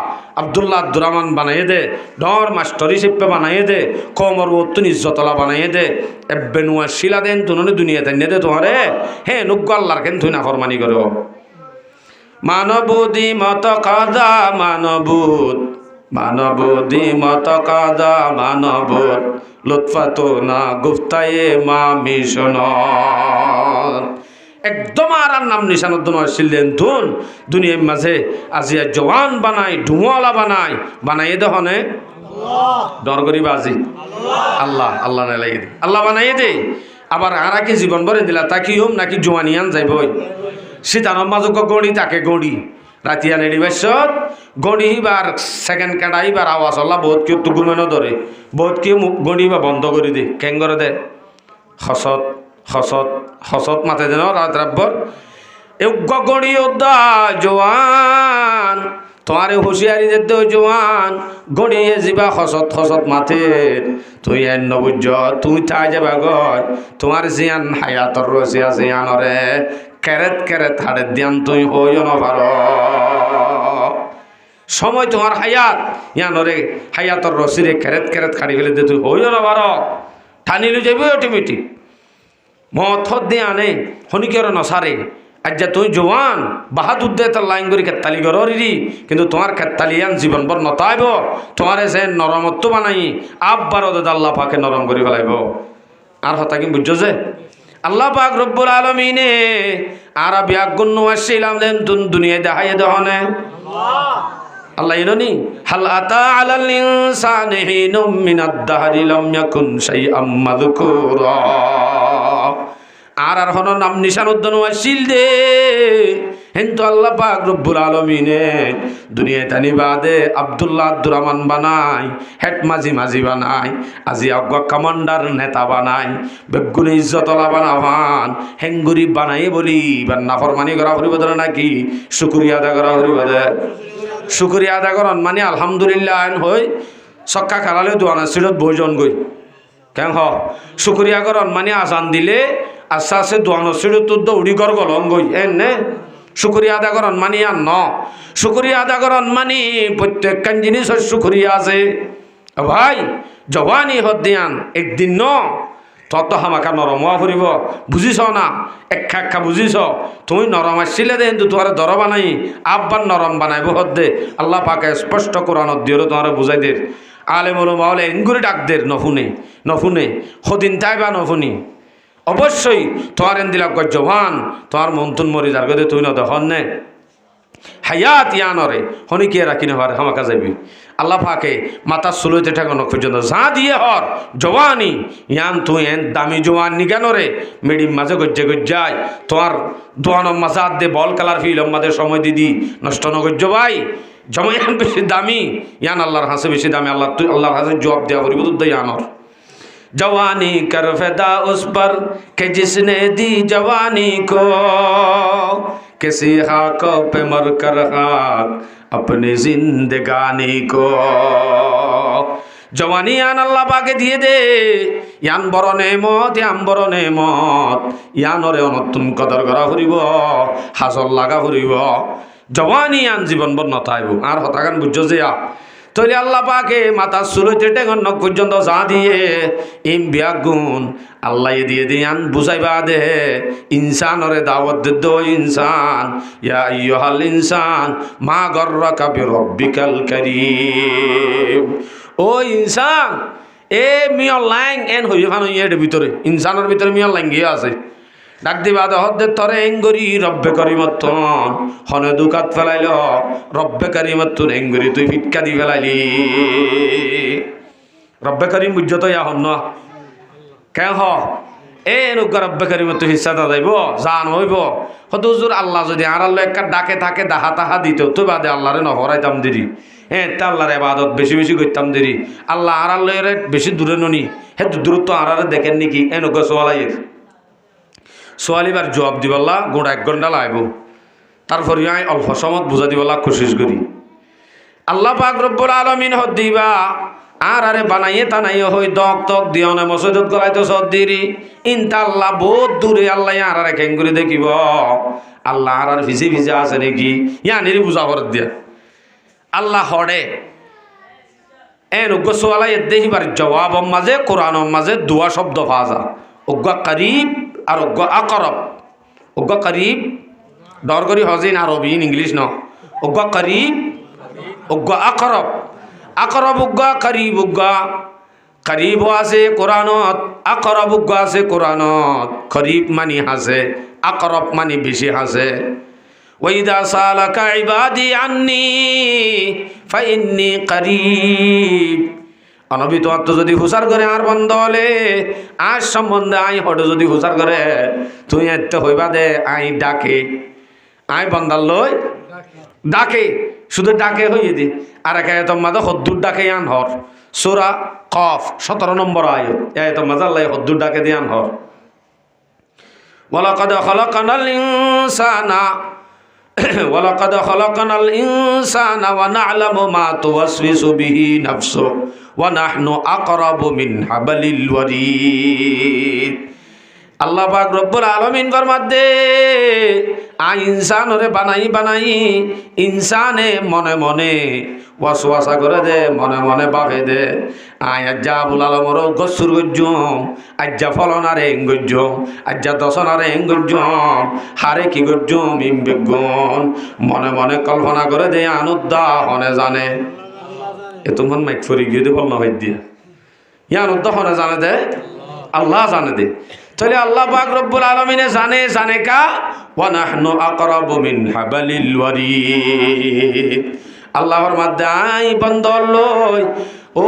আব্দুল্লাহ আব্দুর রহমান বানাইয়ে দে ডর মাস্টার হিসেবে বানাইয়ে দে কমর ওতুন ইজ্জতওয়ালা বানাইয়ে দে এব্বে নুয়া শিলা দেন তুননি দুনিয়াতে নে দে তোমারে হ্যাঁ নুগ্গ আল্লাহর কেন তুই নাফরমানি করো মানবুদি মত কাদা মানবুদি মত কাদা মানবুদ লুৎফাতো না গুফতায়ে মা মিশন একদম আর নাম নিশানুদ্দিন আসছিলেন তুন দুনিয়ার মাঝে আজিয়া জওয়ান বানাই ডুমওয়ালা বানাই দহনে ডর করি বাজি আল্লাহ আল্লাহ না লাগিয়ে দে আল্লাহ বানাই দে আবার আরা কি জীবন ভরে দিলা তা কি হোম নাকি জোয়ানিয়ান যাইবই সীতারাম মাজক গড়ি তাকে গড়ি রাতিয়া নেড়ি বেশত গড়ি বার সেকেন্ড কাটাই বার আওয়াজ আল্লাহ বহুত কেউ তুগুমেনো ধরে বহুত কেউ গড়ি বা বন্ধ করে দে কেন করে দে হসত হসত হসত মাতে দেন রাত রাব্বর গড়ি ওদা জোয়ান তোমার হুঁশিয়ারি যেতে জোয়ান গড়িয়ে যাবা হসত হসত মাথে তুই এন নবুজ তুই চাই যাবা গয় তোমার জিয়ান হায়াতর রসিয়া জিয়ানরে কেরেত কেরেত হাড়ে দিয়ান তুই হইও নভার সময় তোমার হায়াত ইয়ানরে হায়াতর রসিরে কেরেত কেরেত খাড়ি ফেলে দে তুই হইও নভার টানিলে যাবি অটোমেটিক মত দিয়ে আনে হনিকের নসারে আজ্জা তুই জোয়ান বাহাদুর দে তার লাইন করি খেতালি গরি কিন্তু তোমার খেতালিয়ান জীবন বর নতাইব তোমার সে নরমত্ব বানাই আব্বার আল্লাহ পাকে নরম করে ফেলাইব আর হতা কি বুঝছো যে আল্লাহ পাক রব্বুল আলমিনে আর বিয়াগুন্ন আসছিলাম দেন দুনিয়ায় দেখাইয়ে দহনে আল্লাহ ইননি হাল আতা আলাল ইনসানি হিনুম মিনাদ দাহরি লাম ইয়াকুন শাইআম মাযকুরা আর হন নাম নিশান উদ্যান আসিল দে কিন্তু আল্লাহ পাক রব্বুল আলমিনে দুনিয়ায় তানি বাদে আব্দুল্লাহ আব্দুর রহমান বানাই হেড মাঝি বানাই আজি অজ্ঞ কমান্ডার নেতা বানাই বেগুনি ইজ্জতলা বানাবান হেঙ্গুরি বানাই বলি বা নাফরমানি করা হরিব নাকি শুকরিয়া আদা করা হরিব শুকরিয়া আদা করন মানে আলহামদুলিল্লাহ আইন হই চক্কা খালালে দোয়ানা সিটত বইজন গই কেন হ শুকরিয়া করন মানে আজান দিলে আস্তে আস্তে দোয়ানো সিটত দৌড়ি কর গলং গই এন নে শুকরিয়া আদা করন মানে আর ন শুকরিয়া আদা করন মানে প্রত্যেকখান জিনিসের শুকরিয়া আছে ভাই জওয়ানি হদ্দিয়ান একদিন ন তত হামাকা নরম হওয়া ফুরিব বুঝিছ না একা বুঝিছ তুমি নরম আসছিলে দে কিন্তু তোমার দর বানাই আব্বার নরম বানাইব হদ্দে আল্লাহ পাকে স্পষ্ট কোরআন দিও তোমার বুঝাই দের আলেমুল মাওলে এনগুরি ডাক দের নফুনে সদিন তাই বা নফুনি অবশ্যই তোমার এন দিলা জওয়ান তোমার মন্তুন মরি যার গদে তুই নদখন নে হায়াত ইয়ানরে হনিকে রাখি নেবার হামাকা যাবি আল্লাহ পাকে মাথা সুলইতে ঠেকানো পর্যন্ত যা দিয়ে হর জওয়ানি ইয়ান তুই এন দামি জওয়ান নিগানরে মিডিম মাঝে গজ্জায় তোমার দোয়ানম মাজাদ দে বল কালার ফিল আমাদের সময় দিদি নষ্ট নগজ্য ভাই জমায়ান বেশি দামি ইয়ান আল্লাহর হাসে বেশি দামি আল্লাহ তুই আল্লাহর হাসে জবাব দেওয়া করিব তুই ইয়ানর जवानी कर फिदा उस पर कि जिसने दी जवानी को किसी खाकों पे मर कर खाक अपनी जिंदगानी को जवानी यान अल्लाह पाके दिए दे यान बड़ नेमत यान ओरे नतुन कदर करा ফুরিব হাসল লাগা ফুরিব जवानी यान जीवन भर नथाइब আর হতাগান বুঝছো যে তৈরি আল্লাহ পাকে মাথা সুলইতে টেঙন নখ পর্যন্ত যা দিয়ে ইম বিয়াগুন আল্লাহ দিয়ে দিয়ান বুঝাইবা দে ইনসানরে দাওয়াত দে দো ইনসান ইয়া আইয়ুহাল ইনসান মা গররাকা বিরব্বিকাল কারীম ও ইনসান এ মিয়া লাইং এন হইয়া ফানো এর ভিতরে ইনসানের ভিতরে মিয়া লাইং গিয়ে আছে ডাক দিবা হদ্দের তরে এঙ্গরি রব্বে করিমত্তন হনে দুকাত ফেলাইল রব্বে করিমত্তন এঙ্গরি তুই ফিটকা দি ফেলাইলি রব্বে করিম বুঝত ইয়া হন কেন হ এ নুকা রব্বে করিমত্ত হিসা দা যাইব জান হইব হদুজুর আল্লাহ যদি আর আল্লাহ একটা ডাকে থাকে দাহা তাহা দিত তো বাদে আল্লাহরে নহরাইতাম দেরি হ্যাঁ তা আল্লাহর ইবাদত বেশি বেশি করতাম দেরি আল্লাহ আর আল্লাহরে বেশি দূরে ননি হে দূরত্ব আর দেখেন নাকি এ নুকা সোয়ালাইয়ের সোয়ালিবার জবাব দিবল্লা গোড়া 1 ঘন্টা লাগব তারপরে আই অল্প সময় বুঝা দিবল্লা কোশিশ করি আল্লাহ পাক রব্বুল আলামিন হদ দিবা আর আরে বানাইয়ে তানাইয়ে হই দক তক দিওনে মসজিদত গলাইতো সদ্দিরি ইনতা আল্লাহ বহুত দূরে আল্লাহ আর আরে কেন করে দেখিব আল্লাহ আর ভিজে ভিজে আছে নাকি ইয়ানির বুঝা করে দিয়া আল্লাহ হড়ে এন উগ্র সোয়ালাই দেহিবার জবাব মাঝে কোরআন মাঝে দুয়া শব্দ ফাজা উগ্র করিব আর উগ্র আকরব উগ্র করিব ডর করি হজিন আরবি ইংলিশ ন উগ্র করিব উগ্র আকরব আকরব উগ্র করিব উগ্র করিব আছে কোরআনত আকরব উগ্র আছে কোরআনত করিব মানি হাসে আকরব মানি বেশি হাসে ওয়াইদা সালাকা ইবাদি আন্নি ফাইন্নি করিব অনবি তো যদি হুসার করে আর বন্ধ হলে আজ সম্বন্ধে আই হঠাৎ যদি হুসার করে তুই এত হইবা দে আই ডাকে আই বন্দার লই ডাকে শুধু ডাকে হইয়ে দি আর এক তোমাদের হদ্দুর ডাকে আন হর সূরা কফ 17 নম্বর আয়াত এই তোমাদের আল্লাহ হদ্দুর ডাকে দিয়ে আন হর ওয়ালাকাদ খালাকানাল ইনসানা ওয়ালাকাদ খালাকানাল ইনসানা ওয়া না'লামু মা তুওয়াসওয়িসু বিহি নাফসুহু ওয়া নাহনু আকরাবু মিন হাবলিল ওয়ারিদ আল্লাহ পাক রব্বুল আলামিন ফরমাতে আই ইনসান রে বানাই ইনসানে মনে মনে ওয়াসওয়াসা করে দে মনে মনে ভাবে দে আই আজ্জা আবুল আলমর গসুর গজ্জম আজ্জা ফলনারে এঙ্গজ্জম আজ্জা দশনারে এঙ্গজ্জম হারে কি গজ্জম ইমবেগন মনে মনে কল্পনা করে দে আনুদ্দা হনে জানে এ তোমার মাইক ফরি গিয়ে দে বল না হয় দিয়া ইয়ানুদ্দা হনে জানে দে আল্লাহ জানে দে তাহলে আল্লাহ পাক রব্বুল আলামিনে জানে কা ওয়া নাহনু আকরাবু মিন হাবলিল ওয়ারিদ আল্লাহর মধ্যে আই বন্দর লই ও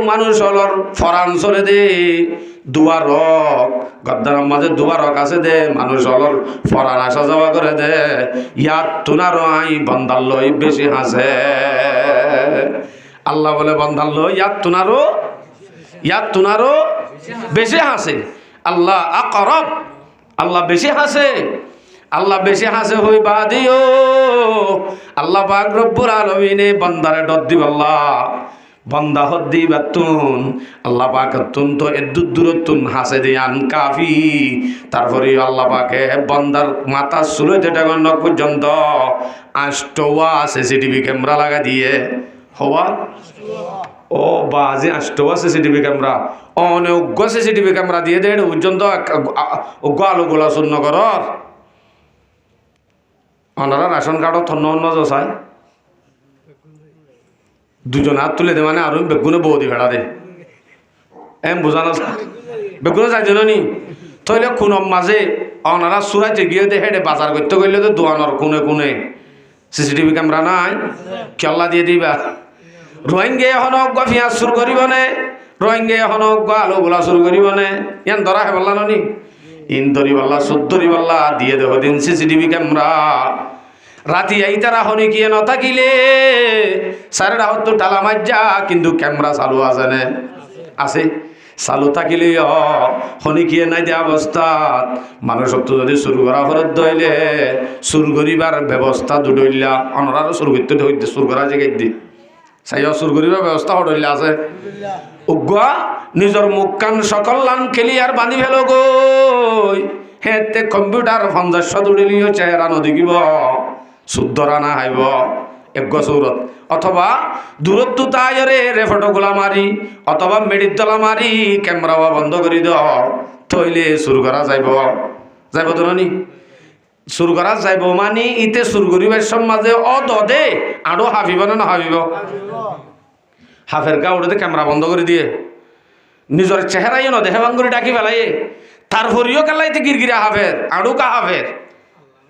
মানুষ হলর ফরান চলে দে দুয়ার রক গদ্দার মাঝে দুয়ার রক আছে দে মানুষ হলর ফরান আসা যাওয়া করে দে ইয়াত তুনারো আই বন্দার লই বেশি হাসে আল্লাহ বলে বন্দার লই ইয়াত তুনারো বেশি হাসে আল্লাহ আকরব আল্লাহ বেশি হাসে হই বাদিও আল্লাহ পাক রব্বুল আলামিনে বান্দারে ডর দিবাল্লাহ বান্দা হদ দিবাতুন আল্লাহ পাক তুন তো এদ্দুর দূরতুন হাসে দিয়ান কাফি তারপরে আল্লাহ পাকে বান্দার মাথা চুলে যেটা গণ্য পর্যন্ত 8টা সিসিটিভি ক্যামেরা লাগা দিয়ে হওয়া ও বাজে 8টা সিসিটিভি ক্যামেরা অনেক উগ্র সিসিটিভি ক্যামেরা দিয়ে দেয় পর্যন্ত উগ্র আলোগুলা শূন্য করার ওনারা রেশন কার্ডও থন্ন অন্য চাই দুজন হাত তুলে দে মানে আরো বেগুনে বৌদি ভেড়া দে এম বোঝানো বেগুনে চাইছে নি তইলে কোন মাঝে ওনারা সুরাইতে গিয়ে দে হেডে বাজার করতে গেলে তো দোয়ানোর কোনে সিসিটিভি ক্যামেরা নাই কেল্লা দিয়ে দিবা রোহিঙ্গে এখন অজ্ঞ পিঁয়াজ চুর করিব নে রোহিঙ্গে এখন অজ্ঞ আলু গোলা চুর করিব নে ইয়ান ধরা হে বললা নি ইন ধরিবাল্লা সুদ ধরিবাল্লা দিয়ে দেহ দিন সিসিটিভি ক্যামেরা রাতি আইতারা হনি কিয়ে ন থাকিলে সারেরা হতো টালা মাজ্জা কিন্তু ক্যামেরা চালু আছে নে আছে চালু থাকিলে হনি কিয়ে নাই দিয়া অবস্থাত মানুষ যদি চুর করা ফরত দইলে চুর করিবার ব্যবস্থা দুডইলা অনরারও চুর করতে হইতে চুর করা জায়গায় দি চাই চুর করিবার ব্যবস্থা হইলে আছে উগ্রা নিজের মুখ কান সকল লান খেলি আর বাঁধি ফেল গই হেতে কম্পিউটার 50 দৌড়িলিও চেহারা নদেখিব শুদ্ধ রানা হাইব এক চৌরত অথবা দূরত্ব তাইরে রেফটোগুলা মারি অথবা মেডির তলা মারি ক্যামেরা বন্ধ করে দাও থইলে চুর করা যাইব তো নানি চুর করা যাইব মানে ইতে চুর করিবার সমাজে অদে আরো হাফিব না হাফিব হাফের গা উঠে ক্যামেরা বন্ধ করে দিয়ে নিজের চেহারাই দেহে বাঙ্গুরি ডাকি ফেলাই তারপরেও কালাইতে গিরগিরা হাফের আড়ু কা হাফের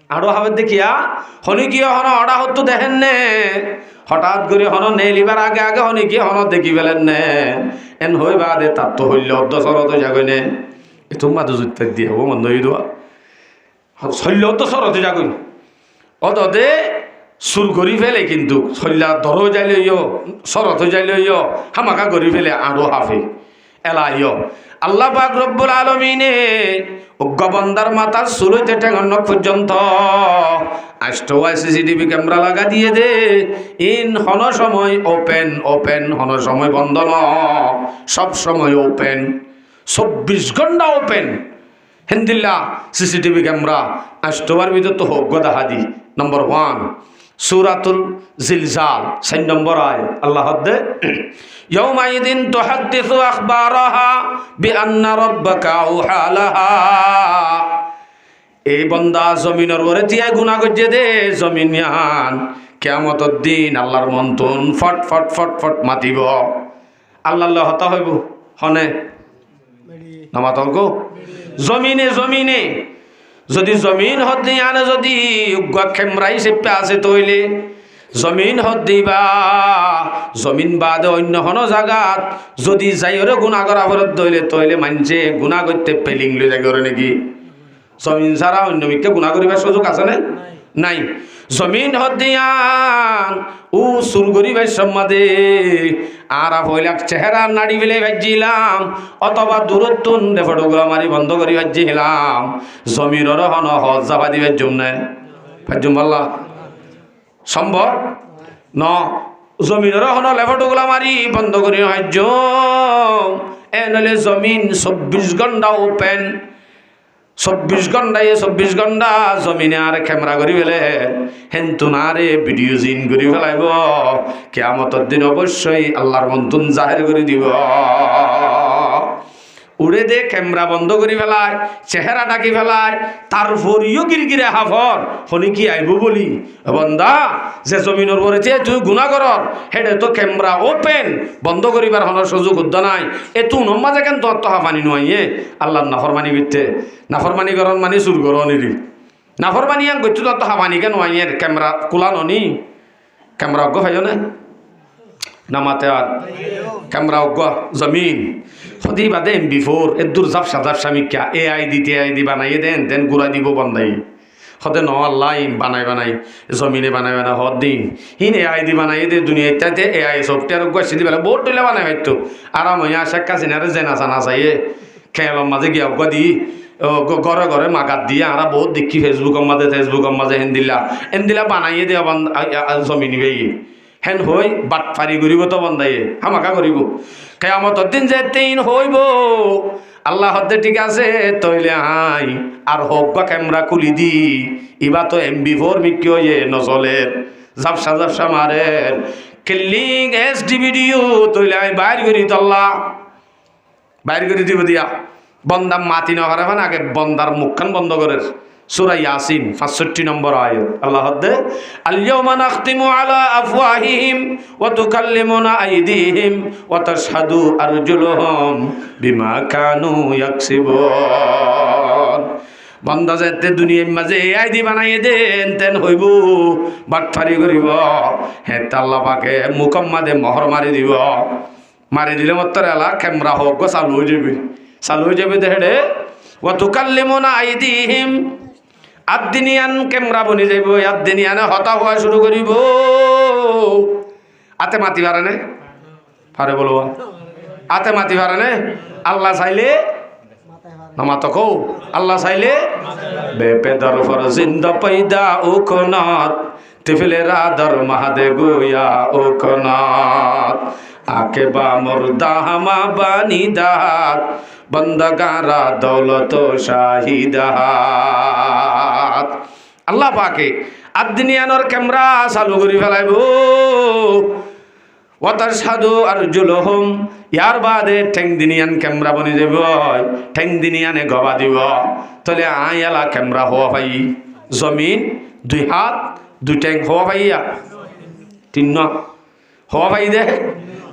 আড়ু হাফের দেখিয়া হনি কি হন অডা হতো দেখেন নে হঠাৎ করে হন নেলিবার আগে হনি কি হন দেখি ফেলেন নে এন হই বা দে তার তো হইলে অর্ধশরত যাগই নে তোমার তো জুত দিয়ে হবো মন্দ হই দেওয়া শৈল্য অর্ধশরতে যাগই অদে চুর করি ফেলে কিন্তু শৈল্যা ধরো যাইলে শরত যাইলে হামাকা করি ফেলে আরো হাফে এলাইও আল্লাহ পাক রব্বুল আলামিনে উগ্র বান্দার মাথার চুলইতে টেঙ্গন পর্যন্ত আষ্টওয়া সিসিটিভি ক্যামেরা লাগা দিয়ে দে ইন হন সময় ওপেন হন সময় বন্ধ ন সব সময় ওপেন 24 ঘন্টা ওপেন হিন্দিল্লা সিসিটিভি ক্যামেরা আষ্টওয়ার ভিতর তো হোক গদাহাদি নম্বর 1 সূরাতুল জিলজাল 6 নম্বর আয়াত আল্লাহ দে ইয়াউমাইদিন তুহাদ্দিসু আখবারাহা বিআন্না রাব্বাকা আওহা লাহা এই বান্দা জমিনের ওরে তিয়া গুনাহ করছে দে জমিন ইয়ান কিয়ামতের দিন আল্লাহর মন্তন ফট ফট ফট ফট মাতিব আল্লাহ হতা হইব হনে নামাতক জমিনে যদি জমিন হদ্দি আনে যদি খেমরাই চেপে আছে তৈলে জমিন হদ্দিবা জমিন বাদে অন্য কোনো জায়গাত যদি যাইরে গুণা করা ফরত তৈলে মানছে গুণা করতে পেলিং লৈ যাই করে নাকি জমিন ছাড়া অন্য মিকে গুণা করিবার সুযোগ আছে না নাই জমিন হদ্দিয়ান ও সুর করিবার সম্মাদে আর হইলাক চেহারা নাড়ি বেলে ভাজিলাম অথবা দূরত্বন ফটোগুলো মারি বন্ধ করি ভাজিলাম জমিনের হন হজ যাবা দিবার জন্য ভাজুম বললা সম্ভব ন জমিনের হন লেফটোগুলা মারি বন্ধ করি ভাজ্য এ নলে জমিন 24 ঘন্টা ওপেন 24 ঘন্টা জমিনে আর ক্যামেরা করি ফেলে হেন্তু না রে ভিডিও জিন করি ফেলাইব কিয়ামতের দিন অবশ্যই আল্লাহর মন্তন জাহির করে দিব উড়ে দে ক্যামেরা বন্ধ করি ফেলায় চেহারা ডাকি ফেলায় তারপরিও গিরগিরে হাফর হনি কি আইব বলি বন্দা যে জমিনের পরে যে তুই গুণা করর হেডে তো ক্যামেরা ওপেন বন্ধ করিবার হনার সুযোগ উদ্দ নাই এ তু নম্মাজে কেন তোর তো হাফানি নয় আল্লাহ নাফরমানি বিতে নাফরমানি করন মানে চুর করনিরি নাফরমানি আং গচ্ছু তোর তো হাফানি কেন নয় ক্যামেরা কুলানো নি ক্যামেরা অজ্ঞ ভাইও না নামাতে আর ক্যামেরা অজ্ঞ জমিন সদি বাদে M4 এদুর জাপসা মিকা AI দি বানাই দেন গুড়া দিব বন্ধাই সদে ন আল্লাহ বানাই জমিনে বানাই হদ দিন হিন AI দি বানাই দে দুনিয়া ইত্যাদি AI সফটওয়্যার গেছি দি বেলা বহুত টইলা বানাই হয়তো আরাম হইয়া শেখ কাজিনারে জেনা জানা চাইয়ে খেয়াল মাঝে গিয়া অজ্ঞ দি ঘরে মাগাত দিয়ে আমরা বহুত দেখি ফেসবুকের মাঝে হেন্দিলা বানাইয়ে দেওয়া জমিন বেয়ে হেন হই বাটফারি করিব তো বন্ধাইয়ে হামাকা করিব কিয়ামতের দিন যে তিন হইব আল্লাহ হদ্দে ঠিক আছে তইলে হাই আর হোক ক্যামেরা খুলি দি ইবা তো MB4 মিকি হয়ে নচলের জাপসা মারের কিল্লিং HD ভিডিও তইলে আই বাইর করি তল্লা বাইর করে দিব দিয়া বন্দা মাতি নহারে মানে আগে বন্দার মুখখান বন্ধ করে সূরা ইয়াসিন 65 নম্বর আয়াত আল্লাহ দে আল-ইয়াওমা নাখতিমু আলা আফওয়াহিহিম ওয়া তুকাল্লিমুনা আইদিহিম ওয়া তাশহাদু আরজুলুহুম বিমা কানু ইয়াকসিবুন বন্দা যেতে দুনিয়ার মাঝে AI দি বানাই দেন তেন হইব বাটফারি করিব হে আল্লাহ পাকে মুখম মাঝে মোহর মারি দিব মারি দিলে মত্তর এলা ক্যামেরা হোক চালু হয়ে যাবে দেহে ওয়া তুকাল্লিমুনা আইদিহিম আদিনিয়ান ক্যামেরা বনি যাইব আদিনিয়ানে হতা হওয়া শুরু করিব আতে মাতি পারে না পারে বলো আতে মাতি পারে না আল্লাহ চাইলে নামাতক আল্লাহ চাইলে বেপেদার ফর জিন্দা পয়দা ও কোনাত তিফলে রাদার মাহাদে গোয়া ও কোনাত আকে বা মুর্দা হামা বানি দাত বন্দগারা দৌলত শাহিদাত আল্লাহ পাকে আদিনিয়ানোর ক্যামেরা চালু করি ফেলাইব ওয়া তাশহাদু আরজুলুহুম ইয়ার বাদে ঠেং দিনিয়ান ক্যামেরা বনি যাব ঠেং দিনিয়ানে গবা দিব তলে আয়ালা ক্যামেরা হওয়া ভাই জমিন 2 হাত 2 ঠেং হওয়া ভাইয়া 3 হওয়া ভাই দে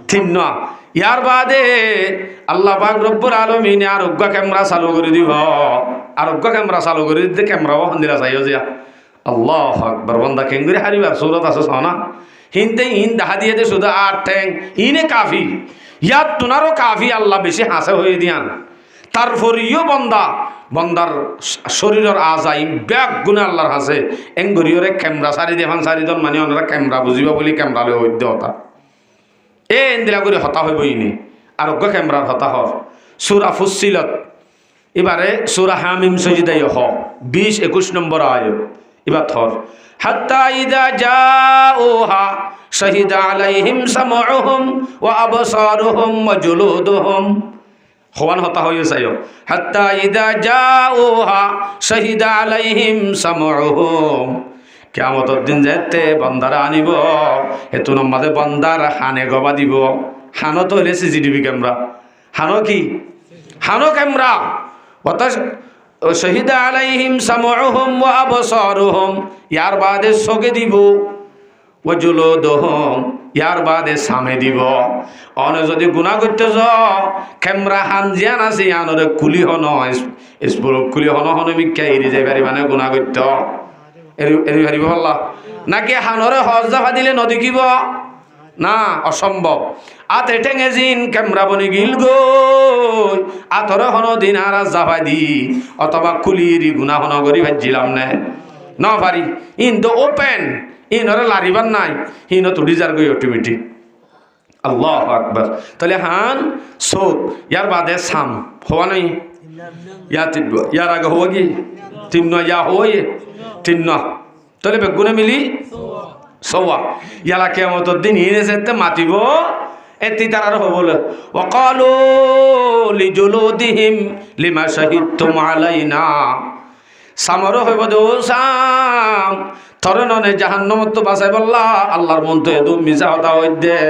3 ইয়ার বাদে আল্লাহ পাক রব্বুল আলামিন আরোগ্য ক্যামেরা চালু করে দিব আরোগ্য ক্যামেরা চালু করে দিতে ক্যামেরাও হন্দিরা চাইও যা আল্লাহু আকবার বন্দা কেঙ্গুরি হারিবার সূরত আছে সানা হিনতে হিন দেখা দিয়ে দে শুধু 8 ঠ্যাং ইনে কাফি ইয়াত তুনারও কাফি আল্লাহ বেশি হাসে হয়ে দিয়ান তারপরিও বন্দার শরীরের আজাইম ব্যাগ গুণে আল্লাহর হাসে এঙ্গুরিওরে ক্যামেরা সারি দেখান সারিদন মানে ওনারা ক্যামেরা বুঝিবা বলি ক্যামেরা লই হইতে হতা এ এন্দিলা করে হতা হইব ইনি আরোগ্য ক্যামেরার হতা হর সূরা ফুসসিলত এবারে সূরা হামিম সজদাই হ 20-21 নম্বর আয়াত এবার থর হাত্তা ইযা জাউহা শাহিদা আলাইহিম সামউহুম ওয়া আবসারুহুম ওয়া জুলুদুহুম হওয়ান হতা হয়ে যাইও হাত্তা ইযা জাউহা শাহিদা আলাইহিম সামউহুম কিয়ামতের দিন যেতে বান্দারা আনিব হেতু নম্বরে বান্দার হানে গবা দিব হানো তো হইলে সিসিটিভি ক্যামেরা হানো কি হানো ক্যামেরা অর্থাৎ শহীদা আলাইহিম সামউহুম ওয়া আবসারুহুম ইয়ার বাদে সগে দিব ওয়া জুলুদুহুম ইয়ার বাদে সামে দিব অনে যদি গুনাহ করতে যাও ক্যামেরা হান জিয়ান আছে আনরে কুলি হন স্পুর কুলি হন হন মিক্কা এরি যাই পারি মানে গুনাহ করতে এরি পারিব আল্লাহ নাকি হানরে হজ জাফা দিলে নদী কিব না অসম্ভব আতে ঠেঙে জিন ক্যামেরা বনি গিল গো আতরে হন দিন আর জাফা দি অথবা কুলিরি গুনাহ হন করি ভাজিলাম না পারি ইন তো ওপেন ইনরে লারিবার নাই ইন তো ডিজার গই অটোমেটিক আল্লাহু আকবার তাহলে হান সব ইয়ার বাদে সাম হওয়া নাই ইয়ার আগে হওয়া কি তিন ইয়া হয়ে তিন তাহলে বেগুনে মিলি সওয়া ইয়ালা কিয়ামতের দিন ইনেতে মাতিব এতি তারার হবল ওয়াকালু লিজুলুদিহিম লিমা শাহিদতুম আলাইনা সামর হইব দো সাম থরননে জাহান্নামত তো বাঁচাই বললা আল্লাহর মন তো এদু মিছা হতা হই দে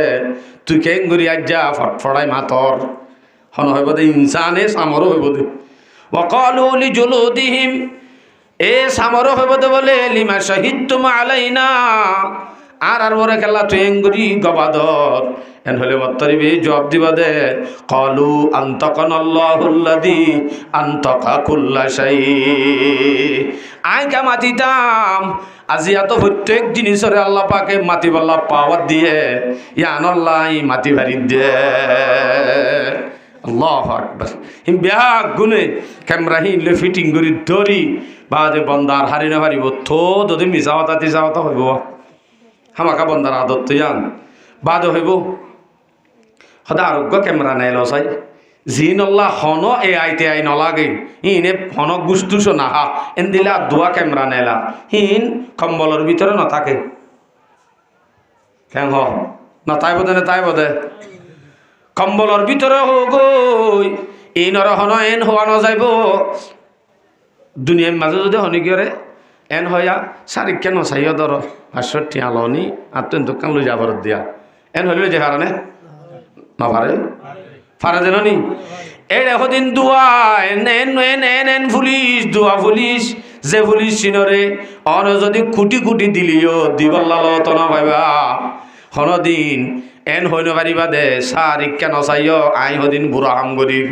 তুই কেন গরি আজ্জা ফটফড়াই মাতর হন হইব দে ইনসানে সামর হইব দে ওয়াকালু লিজুলুদিহিম এ সামর হইব দে বলে লিমা শাহিদতুম আলাইনা আর বরে খেলা তুই এঙ্গুরি গবাদর এন হলে মত্তরিবি জবাব দিবা দে ক্বালু আনতাকানাল্লাহুল্লাযী আনতাকা কুল্লা শাই আইকা মাতিতাম আজি এত প্রত্যেক জিনিসরে আল্লাহ পাকে মাতি বল্লা পাওয়ার দিয়ে ইয়ানাল্লাহ মাতি ভারি দে আল্লাহু আকবার হিম বিয়া গুনে ক্যামেরা হিলে ফিটিং করি ধরি বাদে বন্দার হারি না হারিব থো যদি মিছাওয়াতা তিছাওয়াতা হইব হামাকা বন্দার আদত তুইয়ান বাদ হইব সদা আরোগ্য ক্যামেরা নাই লসাই জিন আল্লাহ হন এ আইতে আই নলাগে ইনে হনক গুস্তুস নাহা এন দিলা দুয়া ক্যামেরা নেলা হিন কম্বলের ভিতরে নথাকে কেন হ না তাই বোধে না তাই বোধে কম্বলের ভিতরে হগই এই নর হন এন হওয়া ন যাইব দুনিয়ার মাঝে যদি হনি করে এন হইয়া সারিক কেন চাইও ধর 500 আলনি আর তুই দোকান লই যাবার দিয়া এন হইলে যে হারানে না পারে ফারে দেন নি এড়ে হদিন দুয়া N N N N N police দুয়া পুলিশ যে পুলিশ চিনরে অন যদি কুটি কুটি দিলিও দিবল্লাল তো না ভাইবা হনদিন এন হইন পারিবা দে সারিক কেন চাইও আই হদিন বুড়া হাম গরিব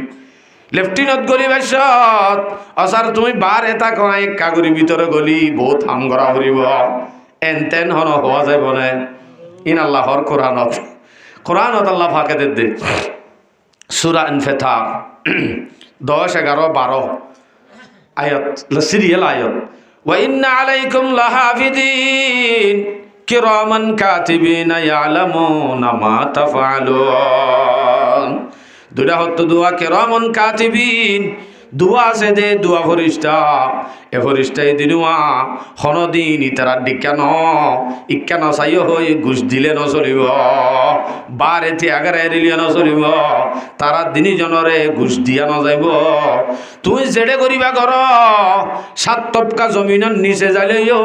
লেফটিনত গলি বাইছত অসার তুমি বার এটা কয় কাগুরি ভিতরে গলি বহুত হাম করা হরিব এন তেন হন হওয়া যাইব না ইন আল্লাহর কোরআনত আল্লাহ ফাঁকে দে সূরা ইনফিতার 10 11 12 আয়াত সিরিয়াল আয়াত ওয়া ইন্না আলাইকুম লাহাফিদিন কিরামান কাতিবিনা ইয়ালামুনা মা তাফআলুন দুটা হতো দুয়া কিরামান কাতিবিন দুয়া আছে দে দুয়া ফরিস্তা এ ফরিস্তাই দিনুয়া হনদিন ইতারা ডিকান ইকান চাইও হই ঘুষ দিলে নচলিব বারে ত্যাগারে এরিলে নচলিব তারা দিনী জনরে ঘুষ দিয়া নযাইব তুই যেড়ে করিবা কর 7 টপকা জমিনের নিচে যাইলেও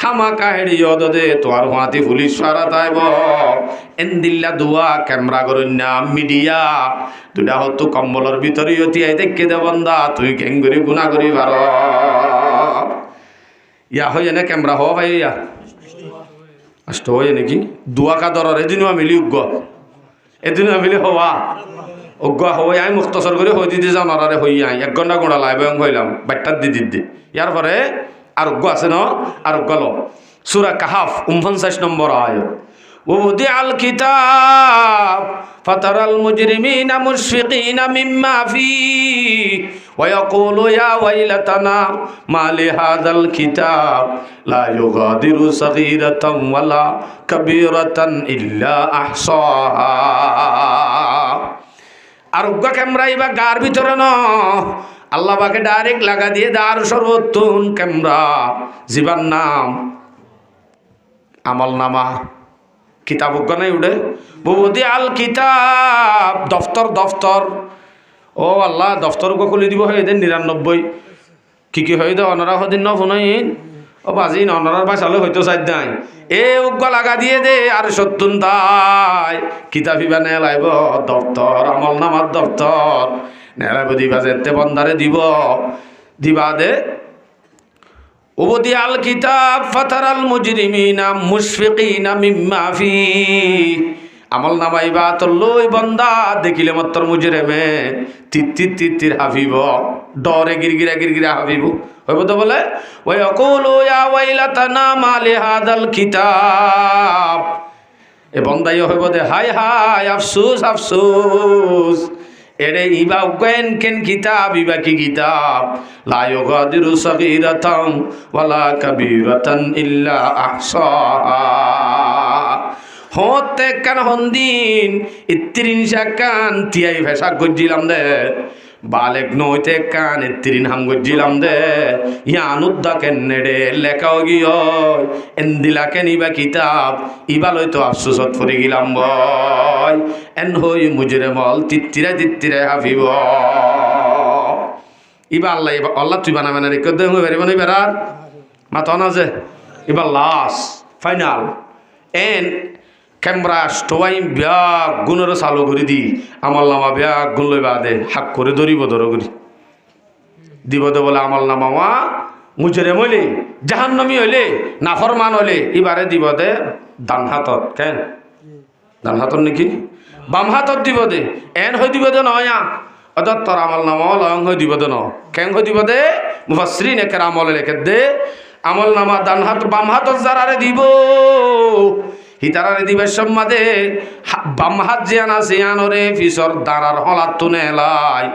হামাকা হেড়িও দে তোর হাতি পুলিশ সারা তাইব এন্দিল্লা দুয়া ক্যামেরা করুন না মিডিয়া দুটা হতো কম্বলের ভিতরে অতিয়াই দেখে দে বন্দা তুই কেন করি গুণা করি পার ইয়া হয়ে না ক্যামেরা হওয়া ভাই ইয়া আষ্ট হয়ে নাকি দুয়া কাদর এদিনও মিলি উগ্গ এদিনও মিলি হওয়া অজ্ঞ হয়ে আমি মুক্তসর করে হয়ে দিতে যাও নরারে হই আই 1 ঘন্টা গোড়া লাইব হইলাম বাট্টার দি ইয়ার পরে আরোগ্য আছে ন আরোগ্য লো সূরা কাহাফ 49 নম্বর আয়াত ووضع الكتاب فترى المجرمين مشفقين مما فيه ويقول يا ويلتنا ما لهذا الكتاب لا يغادر صغيرة ولا كبيرة إلا أحصاها আর উগ্গা ক্যামেরা এবার গার ভিতরে ন আল্লাহ পাকে ডাইরেক্ট লাগা দিয়ে দার সর্বোত্তম ক্যামেরা জীবার নাম আমল নামা কিতাব উগ্গা নাই উঠে বুবদি আল কিতাব দফতর দফতর ও আল্লাহ দফতর উগ্গা খুলে দিব হয়ে দেন 99 কি হয়ে দে অনারা হদিন ন ফোনাইন ও বাজি অনারার বাসালে হয়তো চাই নাই এ উগ্গা লাগা দিয়ে দে আর সত্তুন তাই কিতাবিবা নে লাইব দফতর আমল নামার দফতর নেলাইব দিবা যেতে বন্দারে দিবা দে উবদি আল কিতাব ফাতারাল মুজরিমিনা মুশফিকিনা মিম্মা ফি আমল নামাইবা তোর লই বন্দা দেখিলে মাত্র মুজরিমে তিত্তির হাফিব ডরে গিরগিরা হাফিব হইব তো বলে ওয়া ইয়াকুলু ইয়া ওয়াইলাতানা মা লিহাদাল কিতাব এ বন্দাই হইব দে হায় আফসোস এরে ইবা উগান কেন কিতাব ইবা কি কিতাব লা ইউগাদিরু সাগীরাতান ওয়ালা কাবীরাতান ইল্লা আহসাহা হতে কান হন্দিন ইত্রিন শাকান তিয়াই ভাষা গজিলাম দে বালেক নইতে কান ইত্রিন হাম গজিলাম দে ইয়ানুদ্দা কেন্নেডে লেখাও গিয় এন্দিলা কেন ইবা কিতাব ইবা লইতো আফসোসত পড়ে গেলাম বয় এন হই মুজরে মল তিত্তিরে হাফিব ইবা আল্লাহ তুই বানাবে না রেখে দে পারিব না বেড়ার মাথা না যে ইবা লাস্ট ফাইনাল এন ক্যামেরা স্টোয়াই ব্যাগ গুণের চালু করে দি আমল নামা ব্যাগ গুণ লই বাদে হাক করে ধরিব করি দিব দে বলে আমল নামা মুজরে মইলে জাহান্নামী হইলে নাফরমান হইলে এবারে দিব দে ডান হাতত কেন ডান হাতত নাকি বাম হাতত দিব দে এন হয়ে দিব দে নয়া অর্থাৎ তোর আমল নামা লং হয়ে দিব দে ন কেন হয়ে দিব দে মুফাসসিরিন একের আমলে লেখে দে আমল নামা ডান হাত বাম হাতত যারারে দিব হিতারারে দিবের সম্মাদে বাম হাত জিয়ান আছে আনরে ফিসর দাঁড়ার হলাত তুনে এলাই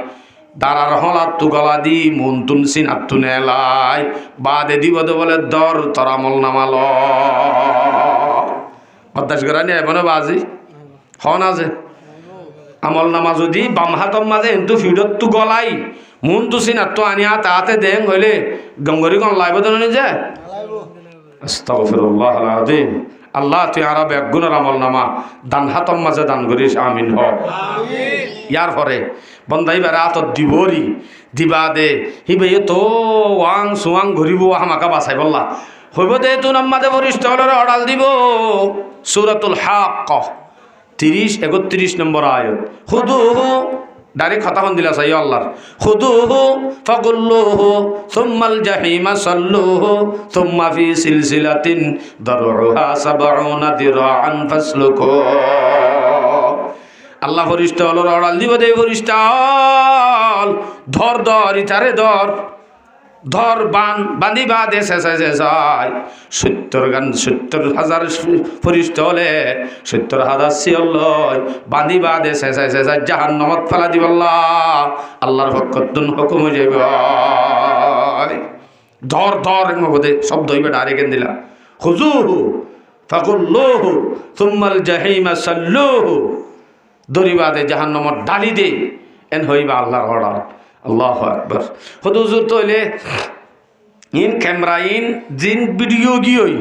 দাঁড়ার হলাত তু গলা দি মন তুন সিনাত তুনে এলাই বাদে দিব দে বলে দর তোর আমল নামা ল অধ্যাস করা নিয়ে এমন বাজি হন আছে আমল নামা যদি বাম হাতর মাঝে কিন্তু ফিডত তু গলাই মন তু সিনাত তু আনিয়া তাতে দেং হইলে গঙ্গরি গন লাইব দেন যে আস্তাগফিরুল্লাহ আযীম আল্লাহ তুই আর বেগুনের আমল নামা দান হাতম মাঝে দান করিস আমিন হ ইয়ার পরে বন্দাই বেড়া হাতত দিবরি দিবা দে হিবে তো ওয়াং সুয়াং ঘুরিব আমাকা বাসাই বললা হইব দে তুই নাম্মাদে বরিষ্ঠ হলের অর্ডাল দিব সূরাতুল হাক্ক 30-31 নম্বর আয়াত খুদুহু ডাইরেক্ট কথা দিলা চাই আল্লাহর খুদুহু ফাগুল্লুহু সুম্মাল জাহিমা সাল্লুহু সুম্মা ফি সিলসিলাতিন দারউহা 70 দিরাআন ফাসলুকু আল্লাহ ফরিস্তা হলোর অড়াল দিব দে ফরিস্তা ধর ইতারে ধর বান্দিবা দে শেষায় 70,000 ফরিস্তা হলে 70,000 শিয়ল লয় বান্দিবা দে শেষায় জাহান্নামত ফেলা দিব আল্লাহর পক্ষতুন হুকুম হয়ে যাবে ধর মধ্যে শব্দ হইবে ডাইরেক্ট দিলা খুজুহু ফাকুল্লুহু সুম্মাল জাহিমা সাল্লুহু দরিবাদে জাহান্নামত ডালি দে এন হইবা আল্লাহর অর্ডার আল্লাহু আকবার হুজুর তইলে ইন ক্যামেরা ইন জিন ভিডিও গিয়ই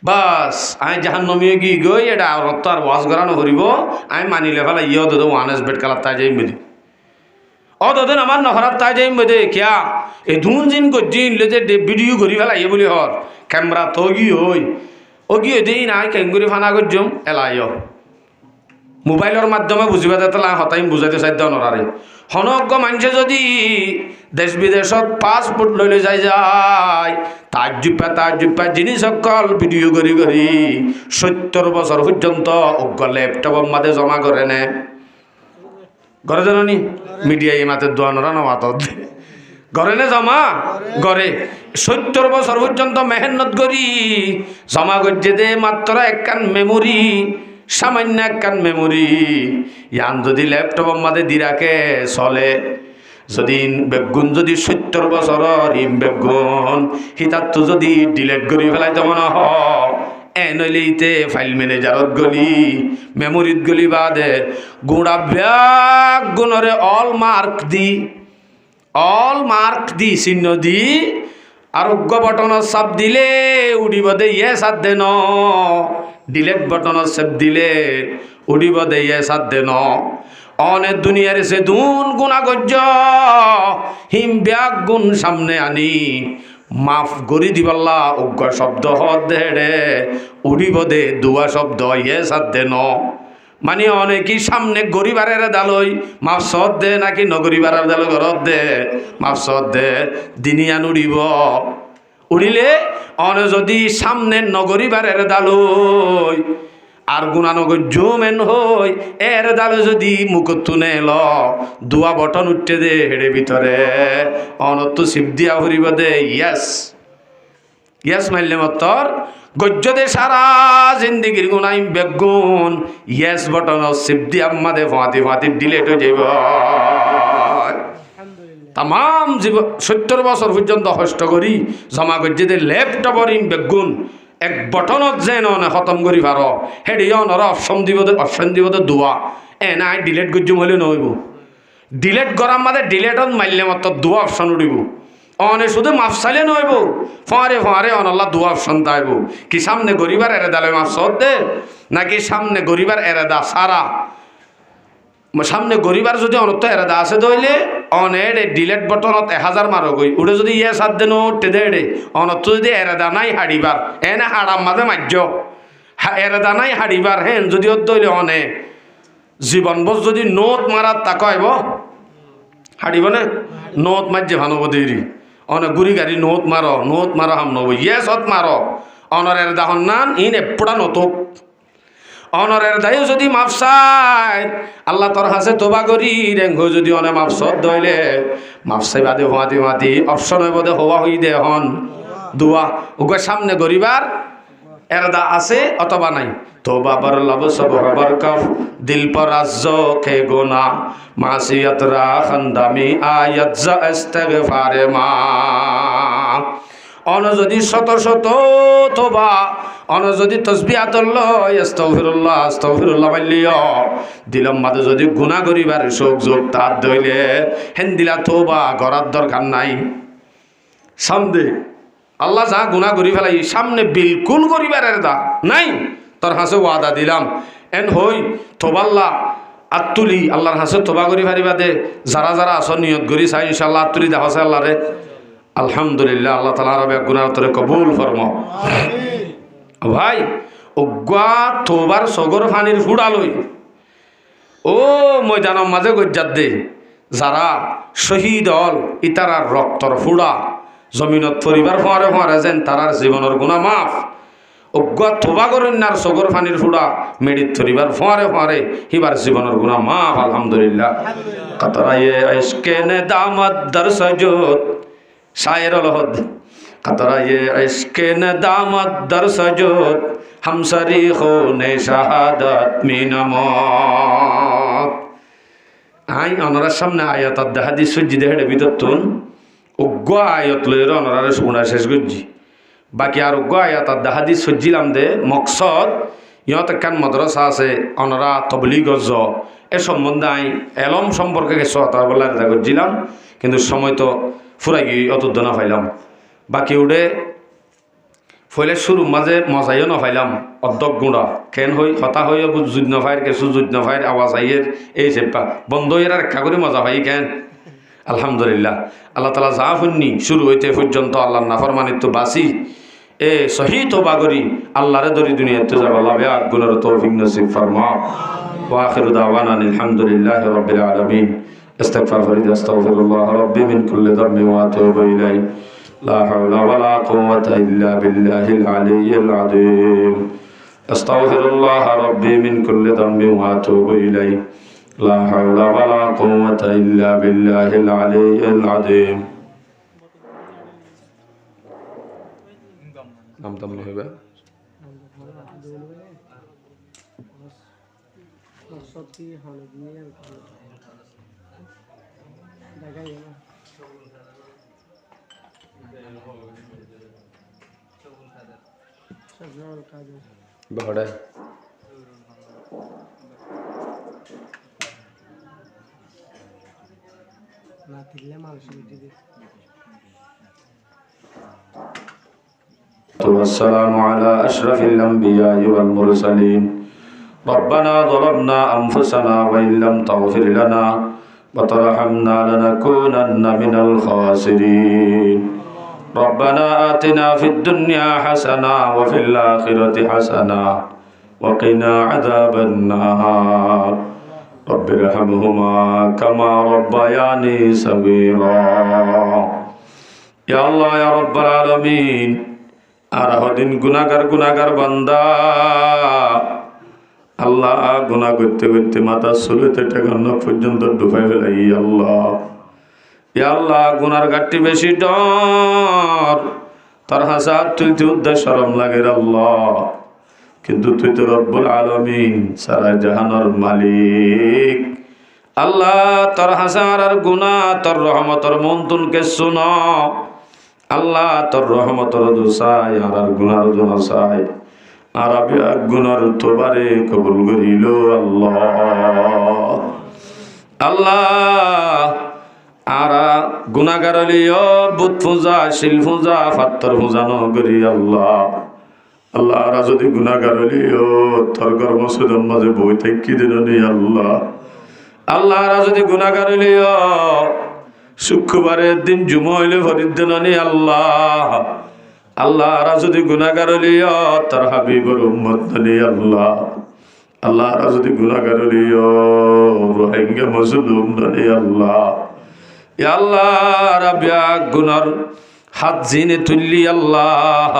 বাস আই জাহান্নামী গই এটা অর্থ আর ওয়াজ করানো করিব আমি মানিলে ফেলা ইয় দে ওয়ানেস বেট কালা তাই যাই মেদি ও দদেন আমার নহরাত তাই যাই মেদে কিয়া এই ধুন জিন কো জিন লে যে ভিডিও করি ফেলা ইয়ে বলি হর ক্যামেরা তো গিয়ই ও গিয়ে দেই না কেঙ্গুরি ফানা করজম এলাইও মোবাইলের মাধ্যমে বুঝিবা যেতে হতাই বুঝাইতে চাই নরারে হনজ্ঞ মানুষে যদি দেশ বিদেশত পাসপোর্ট লইলে যায় তাজ্জুপা জিনিস সকল ভিডিও করি 70 বছর পর্যন্ত অজ্ঞ ল্যাপটপের মাঝে জমা করে নে ঘরে জানি মিডিয়া এই মাতে দোয়ানোরা নমাত ঘরে নে জমা ঘরে 70 বছর পর্যন্ত মেহনত করি জমা করছে দে মাত্র একখান মেমোরি সামান্য একখান মেমোরি ইয়ান যদি ল্যাপটপের মাঝে দি রাখে চলে যদি বেগুন যদি 70 বছরের বেগুন হিতার তো যদি ডিলেট করি ফেলাই তো মনে নইলেইতে ফাইল ম্যানেজারত গলি মেমোরিত গলি বাদে গোড়া ব্যাগ গুণরে অল মার্ক দি চিহ্ন দি আরোগ্য বটনত চাপ দিলে উড়িব দে ইয়ে সাত দে ন ডিলেট বটনত চাপ দিলে উড়িব দে ইয়ে সাত দে ন অনেক দুনিয়ার সে দুন গুণাগর্য হিম ব্যাগ গুণ সামনে আনি মাফ গরি দিবাল্লা উগ্র শব্দ হদ দে উড়িব দে দুয়া শব্দ ইয়ে সাত দে ন মানে অনেকই সামনে গরিবারের দালই মাফ সদ দে নাকি নগরিবারের দাল ঘরত দে মাফ সদ দে দিনিয়ান উড়িব উড়িলে অনে যদি সামনে নগরিবারের দালই আর গুণানগর জমেন হই এর দালে যদি মুখত তুনে ল দুয়া বটন উঠতে দে হেড়ে ভিতরে অনত শিব দিয়া ফুরিব দে ইয়াস মাইলে মতর গজ্য দে সারা জিন্দিগির গুণাই বেগুন ইয়াস বটন শিব দিয়া মাদে ফাঁতি ডিলেট হয়ে যাব তাম জীবন 70 বছর পর্যন্ত কষ্ট করি জমা গজ্য দে ল্যাপটপর বেগুন এক বটনত যেন খতম করি পার হেডি অনর অপশন দিব দোয়া নাই ডিলেট গজ্জুম হলে নহব ডিলেট করার মাঝে ডিলেটত মারলে মাত্র দোয়া অপশন উঠিব অনে শুধু মাফ চাইলে নহব ফাঁড়ে অনল্লা দোয়া অপশন তাইব কি সামনে গরিবার এরেদালে মাফ সদ দে নাকি সামনে গরিবার এরেদা সারা সামনে গরিবার যদি অনত এরেদা আছে দইলে অনেড ডিলেট বটনত 1000 মারো গই উড়ে যদি ইয়ে সাত দেন উঠতে দে অনত যদি এরেদা নাই হাড়িবার এনে হাড়াম মাঝে মার্য এরেদা নাই হাড়িবার হেন যদি দইলে অনে জীবন বস যদি নোট মারার তা কয়ব হাড়িব না নোট মারছে ভানব দেরি অনে গুড়ি গাড়ি নোট মারো হাম নব ইয়ে সত মারো অনর এরেদা হন্নান ইন এপড়া নতুক অনরের দায়ও যদি মাফ চাই আল্লাহ তোর হাসে তোবা করি রেঙ্গ যদি অনে মাফ সদ দইলে মাফ চাই বাদে হাতি অপশন হইব দে হওয়া হই দে হন দোয়া ওকে সামনে গরিবার এরদা আছে অথবা নাই তোবা বার লব সব হবার কফ দিল পর আজ্জ খে গোনা মাসিয়ত রা খন্দামি আয়াত জা ইস্তিগফারে মা অন যদি শত তোবা অন যদি তসবিহাতল আস্তাগফিরুল্লাহ মাইলিও দিলম মাঝে যদি গুনাহ করিবার শোক যোগ তার দইলে হেন দিলা তোবা করার দরকার নাই সামনে আল্লাহ যা গুনাহ করি ফেলাই সামনে বিলকুল করিবার এরদা নাই তোর হাসে ওয়াদা দিলাম এন হই তোবাল্লাহ আত্তুলি আল্লাহর হাসে তোবা করি ফারিবা দে যারা আসর নিয়ত করি চাই ইনশাআল্লাহ আত্তুলি দেখাছে আল্লাহ রে আলহামদুলিল্লাহ আল্লাহ তাআলা রবে গুনাহ তোরে কবুল ফরমাও ভাই ওগা তোবার সগর ফানির ফুড়ালই ও ময়দানের মাঝে গজ্জাত দে যারা শহীদ হল ইতারার রক্তর ফুড়া জমিনত পরিবার ফোয়ারে যেন তারার জীবনের গুনাহ মাফ ওগা তোবা করেনার সগর ফানির ফুড়া মেডিত পরিবার ফোয়ারে হিবার জীবনের গুনাহ মাফ আলহামদুলিল্লাহ কাতরায়ে ইশকে নে দামত দর সজুদ শায়ের লহদ কাতরায়ে ইশকে নে দামত দর সজুদ हम शरीखो ने शहादत मिनमत आई अनरार सामने आयत हादिस सज्जी देहड़े बिततुन उग्ग आयत लइर अनरार सुना शेष गज्जी बाकी আর উগ্গ আয়াত হাদিস সজ্জিলাম দে মকসদ ইয়ত কান মাদ্রাসা আছে অনরা তবলিগ গজ এ সম্বন্ধে আই এলম সম্পর্কে কিছু কথা বলার গজ্জিলাম কিন্তু সময় তো ফুরাই গিয়ে অত না পাইলাম বাকি উড়ে ফলে শুরু মাঝে মজাইও নফাইলাম অর্ধক গুঁড়া খেন হই হতা হইও যুদ্ধ নফাইর কিছু যুদ্ধ নফাইর আওয়াজ আইয়ের এই চেপা বন্ধ হইয়ের আর রক্ষা করে মজা পাই কেন আলহামদুলিল্লাহ আল্লাহ তালা যা শুননি শুরু হইতে পর্যন্ত আল্লাহর নাফরমানিত্ব বাসি এ সহি তোবা করি আল্লাহরে দরি দুনিয়াতে যাব লাভে আর গুণের তৌফিক নসিব ফরমাও ওয়া আখিরু দাওয়ানা আলহামদুলিল্লাহি রাব্বিল আলামিন ইস্তিগফার ফরিদ আস্তাগফিরুল্লাহ রাব্বি মিন কুল্লি যামবি ওয়া আতুবু ইলাইহি لا حول ولا قوة إلا بالله العلي العظيم أستغفر الله ربي من كل ذنب وأتوب إليه لا حول ولا قوة إلا بالله العلي العظيم নাম তাম হইবা সত্যি হলো নিয়ে দেখাই না সবুজ সাদা বড় না দিলে মানুষ দিবে والسلام على أشرف الأنبياء والمرسلين ربنا ظلمنا أنفسنا وإن لم تغفر لنا وترحمنا لنكونن من الخاسرين ربنا آتنا في الدنيا حسنة وفي الآخرة حسنة وقنا عذاب النار رب ارحمهما كما ربياني صغيرا يا الله يا رب العالمين আরাহদিন গুনাহগার বান্দা আল্লাহ গুনাহ করতে করতে মাথা চুলেতে টেকান্ন পর্যন্ত ডুবাই ফেলাই আল্লাহ ইয়া আল্লাহ গুনার ঘাটতি বেশি ডর তোর হাসাত তুলতে উদ্দেশ্য শরম লাগে আল্লাহ কিন্তু তুই তো রব্বুল আলামিন সারা জাহানের মালিক আল্লাহ তোর হাসার আর গুনাহ তোর রহমতের মন্তুনকে শুনো আল্লাহ তোর রহমতের দোসাই আর গুনার দোসাই আর আমি গুনার তোবারে কবুল করিল আল্লাহ আল্লাহ আর গুনাহগার লিও বুত পূজা শিল পূজা পাত্তর পূজা ন করি আল্লাহ আল্লাহ আর যদি গুনাহগার লিও তোর কর্মসূচির মাঝে বই থাকি দিন আল্লাহ আল্লাহ আর যদি গুনাহগার লিও শুক্রবারের দিন জুমা হইলে ফরিদ্দিনী আল্লাহ আল্লাহ আর যদি গুনাহগার লিও তোর হাবিবর উম্মত ননি আল্লাহ আল্লাহ আর যদি গুনাহগার লিও রোহিঙ্গা মজলুম ননি আল্লাহ ইয়া আল্লাহ রাবিয়া গুনার হাত জিনে তুললি আল্লাহ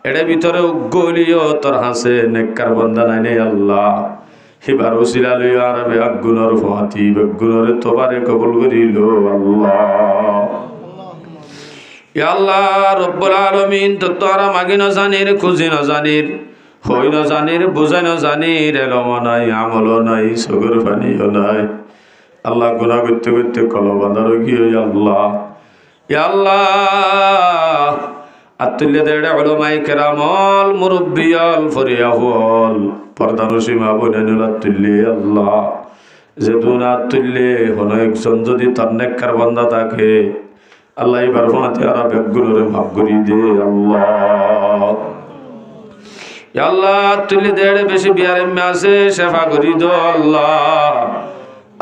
এর ভিতরে উগলিও তোর হাসে নেককার বান্দা নাই আল্লাহ হিবার ওসিলা লইয়া আরবে আগুনর ফাতি বেগুনরে তোবারে কবুল করিল আল্লাহ ইয়া আল্লাহ রব্বুল আলামিন তোরা মাগি না জানির খুঁজি না জানির হই না জানির বুঝাই না জানির এলম নাই আমল নাই সগর পানিও নাই আল্লাহ গুনাহ করতে করতে কলবাদার গিয়ে আল্লাহ ইয়া আল্লাহ আতুল্য দেড়ে উলামায়ে কেরামল মুরব্বিয়াল ফরিয়াহুল পর্দানসী মা বোনেরা তুল্যে আল্লাহ যে দুনা তুল্যে হলো একজন যদি তার নেককার বান্দা থাকে আল্লাহ এবার ফাতে আর বেগুলোরে মাফ করি দে আল্লাহ ইয়া আল্লাহ তুল্যে দেড়ে বেশি বিয়ারে মে আছে শেফা করি দো আল্লাহ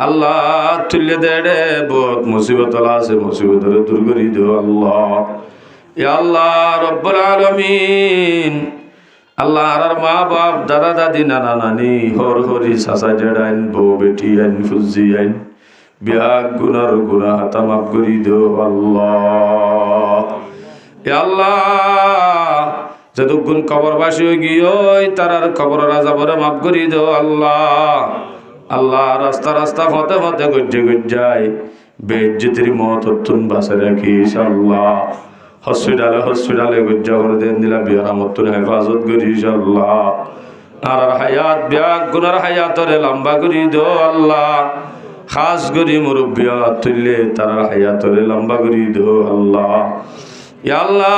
আল্লাহ তুল্যে দেড়ে বহুত মুসিবত আছে মুসিবতরে দূর করি দো আল্লাহ ইয়া আল্লাহ রব্বুল আলামিন আল্লাহ আর মা বাপ দাদা দাদি নানা নানি হর হরি চাচা জেডাইন বউ বেটি আইন ফুজি আইন বিয়া গুনার গুনাহ হাতা মাফ করি দো আল্লাহ ইয়া আল্লাহ যতক্ষণ কবরবাসী হয়ে গিয়ে তারার কবর রাজাবরে মাফ করি দো আল্লাহ আল্লাহ রাস্তা রাস্তা ফতে ফতে গজ্জে গজ্জায় বেজ্জতির মত তুন বাসে রাখিস আল্লাহ হসপিটালে গজ্জা করে দেন দিলা বিয়ার আমতুন হেফাজত করিস আল্লাহ আর হায়াত ব্যাগ গুনার হায়াতরে লম্বা করি দো আল্লাহ খাস করি মুরব্বিয়া তুললে তার হায়াতরে লম্বা করি দো আল্লাহ ইয়া আল্লাহ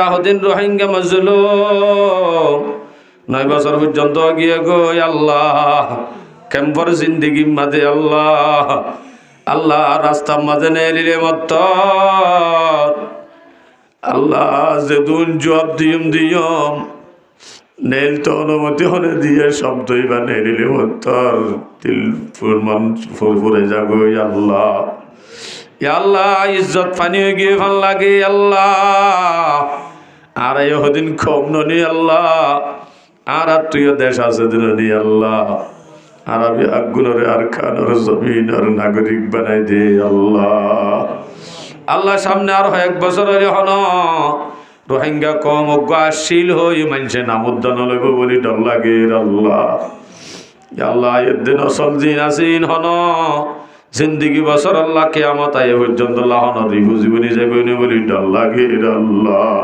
রাহদিন রোহিঙ্গা মজলুম 9 বছর পর্যন্ত গিয়ে গো আল্লাহ ক্যাম্পর জিন্দেগি মাঝে আল্লাহ আল্লাহ রাস্তার মাঝে নেলিলে মত আল্লাহ যেদুন জবাব দিয়ম নেল তো অনুমতি হলে দিয়ে শব্দই বা নেলিলে মতর তিল ফুরমান ফুরফুরে যাগো আল্লাহ ইয়া আল্লাহ ইজ্জত পানি হয়ে গিয়ে ভাল লাগে আল্লাহ আর এদিন কম ননি আল্লাহ আর তুই দেশ আছে দিননি আল্লাহ আর আমি আগুনরে আর খানোর জমিন আর নাগরিক বানাই দে আল্লাহ আল্লাহ সামনে আর 1 বছর হইলে হন রোহিঙ্গা কম অজ্ঞাশীল হই মানুষে নামোদ্দান লইব বলি ডর লাগে আল্লাহ আল্লাহ এদিন অসল দিন আসিন হন জিন্দিগি বছর আল্লাহ কিয়ামত আয়ে পর্যন্ত লাহন রিহু জীবনী যাইবনি বলি ডর লাগে আল্লাহ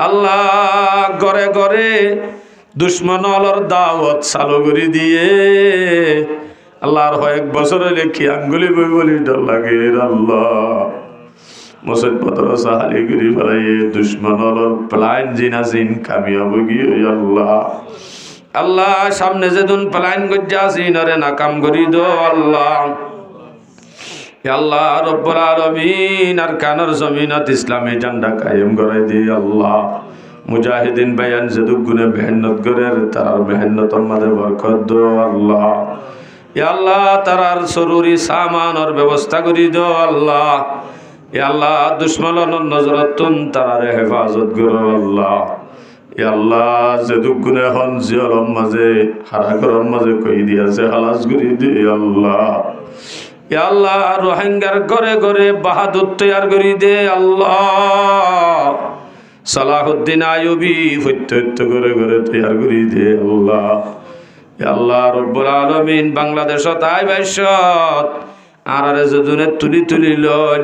আল্লাহ ঘরে ঘরে দুশ্মন অলর দাওয়াত চালু করে দিয়ে আল্লাহর 1 বছর হইলে কি আঙ্গুলি বই বলি ডর লাগে আল্লাহ মসজিদ মাদ্রাসা হালি করি ফেলাই দুশ্মনের প্লাইন জিনাসিন কামিয়াব গিয়ে আল্লাহ আল্লাহ সামনে যেদিন প্লাইন গজ্জা সিনরে নাকাম করি দো আল্লাহ আল্লাহ রব্বুল আলামিন আর কানার জমিনত ইসলামী ঝান্ডা কায়েম করে দি আল্লাহ মুজাহিদিন বায়ান যেদুক গুণে মেহনত করে তার মেহনতর মাঝে বরকত দো আল্লাহ আল্লাহ তারার জরুরি সামানের ব্যবস্থা করি দো আল্লাহ আল্লাহ দুশ্মনের নজরতুন তারারে হেফাজত করো আল্লাহ আল্লাহ যেদুক গুণে হন জিয়রম মাঝে হারাকরম মাঝে কই দিয়াছে হালাস করি দে আল্লাহ আল্লাহ রোহিঙ্গার ঘরে ঘরে বাহাদুর তৈয়ার করি দে আল্লাহ সালাহুদ্দিন আইয়ুবী হত্যা করে ঘরে তৈয়ার করি দে আল্লাহ আল্লাহ রব্বুল আলামিন বাংলাদেশত আই বাইশত আর যেজনে তুলি তুলি লল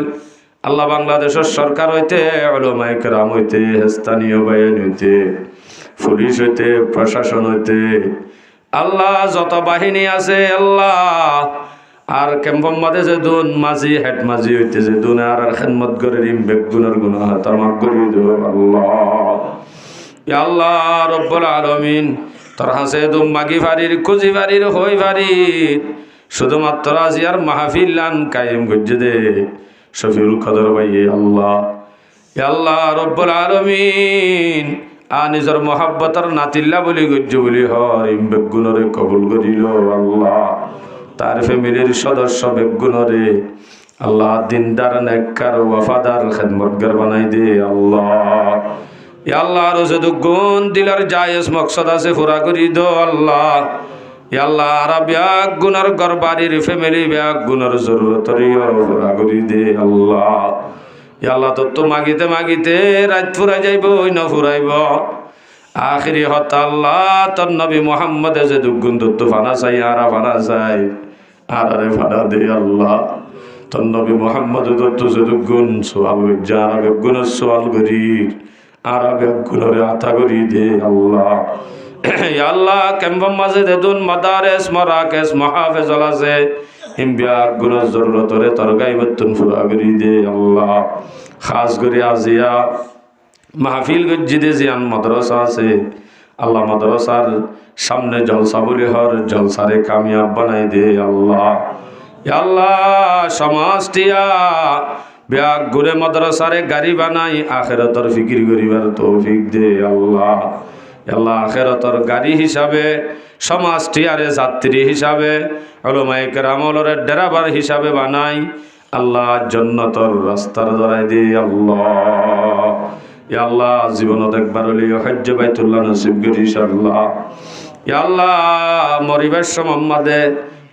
আল্লাহ বাংলাদেশের সরকার হইতে উলামায়ে কেরাম হইতে স্থানীয় বাহিনী হইতে পুলিশ হইতে প্রশাসন হইতে আল্লাহ যত বাহিনী আছে আল্লাহ আর ক্যাম্পম মাঝে যে দুন মাঝি হেড মাঝি হইতে যে দুন আর খেদমত করে বেগুনের গুনাহ তামাক করে দিও আল্লাহ ইয়া আল্লাহ রব্বুল আলামিন তোর হাসে দুম মাগি ফারির খুঁজি ফারির হই ফারির শুধুমাত্র আজিয়ার মাহফিল লান কায়েম গজ্জে দে শফিউল কদর ভাই আল্লাহ ইয়া আল্লাহ রব্বুল আলামিন নিজের মহাব্বতর নাতিল্লা বলি গজ্জ বলি হরিম বেগুনরে কবুল করিল আল্লাহ তার ফ্যামিলির সদস্য বেগুনরে আল্লাহ দিনদার নেককার ওয়াফাদার খেদমতগার বানাই দে আল্লাহ ইয়া আল্লাহ রোজে গুণ দিলার জায়েজ মকসদ আছে পুরা করি দো আল্লাহ ইয়া আল্লাহ আর ব্যাগ গুনার গরবাড়ির ফ্যামিলি ব্যাগ গুনার জরুরতরিও পুরা করি দে আল্লাহ ইয়া আল্লাহ তো মাগিতে মাগিতে রাত ফুরাই যাইব না ফুরাইব আখিরি হত আল্লাহ তোর নবী মুহাম্মদ যে দুগুণ তো ফানা চাই আর ফানা চাই আর আরে ফানা দে আল্লাহ তোর নবী মুহাম্মদ তো যে দুগুণ সোয়াল যারা বেগুন সোয়াল করি আর বেগুনরে আতা করি দে আল্লাহ ইয়া আল্লাহ ক্যাম্পম মাঝে দেদুন মাদারেস মারাকেস মাহফিজল আছে হিমবিয়া গুনার জরুরতরে তোর গাইবতুন ফুরা করি দে আল্লাহ খাস করে আজিয়া মাহফিল গজ্জিদে জিয়ান মাদ্রাসা আছে আল্লাহ মাদ্রাসার সামনে জলসা বলি হর জলসারে কামিয়াব বানাই দে আল্লাহ ইয়া আল্লাহ সমাজটিয়া ব্যাগ ঘুরে মাদ্রাসারে গাড়ি বানাই আখিরাতের ফিকির করিবার তৌফিক দে আল্লাহ আল্লাহ আখিরাতের গাড়ি হিসাবে সমাজটিয়ারে যাত্রী হিসাবে উলামায়ে কেরামরে ড্রাইভার হিসাবে বানাই আল্লাহ জান্নাতের রাস্তার ধরাই দে আল্লাহ ইয়া আল্লাহ জীবনত একবার হলে হজ্জ বাইতুল্লাহ নসিব করি ইনশাআল্লাহ ইয়া আল্লাহ মরিবার সমম্মাদে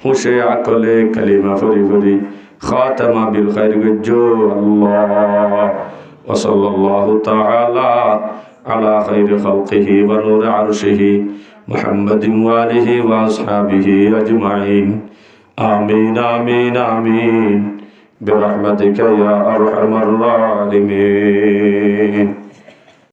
হুশে আকলে কালিমা ফরি ফরি খাতামা বিল খাইর গজ্জো আল্লাহ ওয়া সাল্লাল্লাহু তাআলা আলা খাইরি খালকিহি ওয়া নূর আরশিহি মুহাম্মাদিন ওয়া আলিহি ওয়া আসহাবিহি আজমাইন আমিন আমিন আমিন برحمتك يا أرحم الراحمين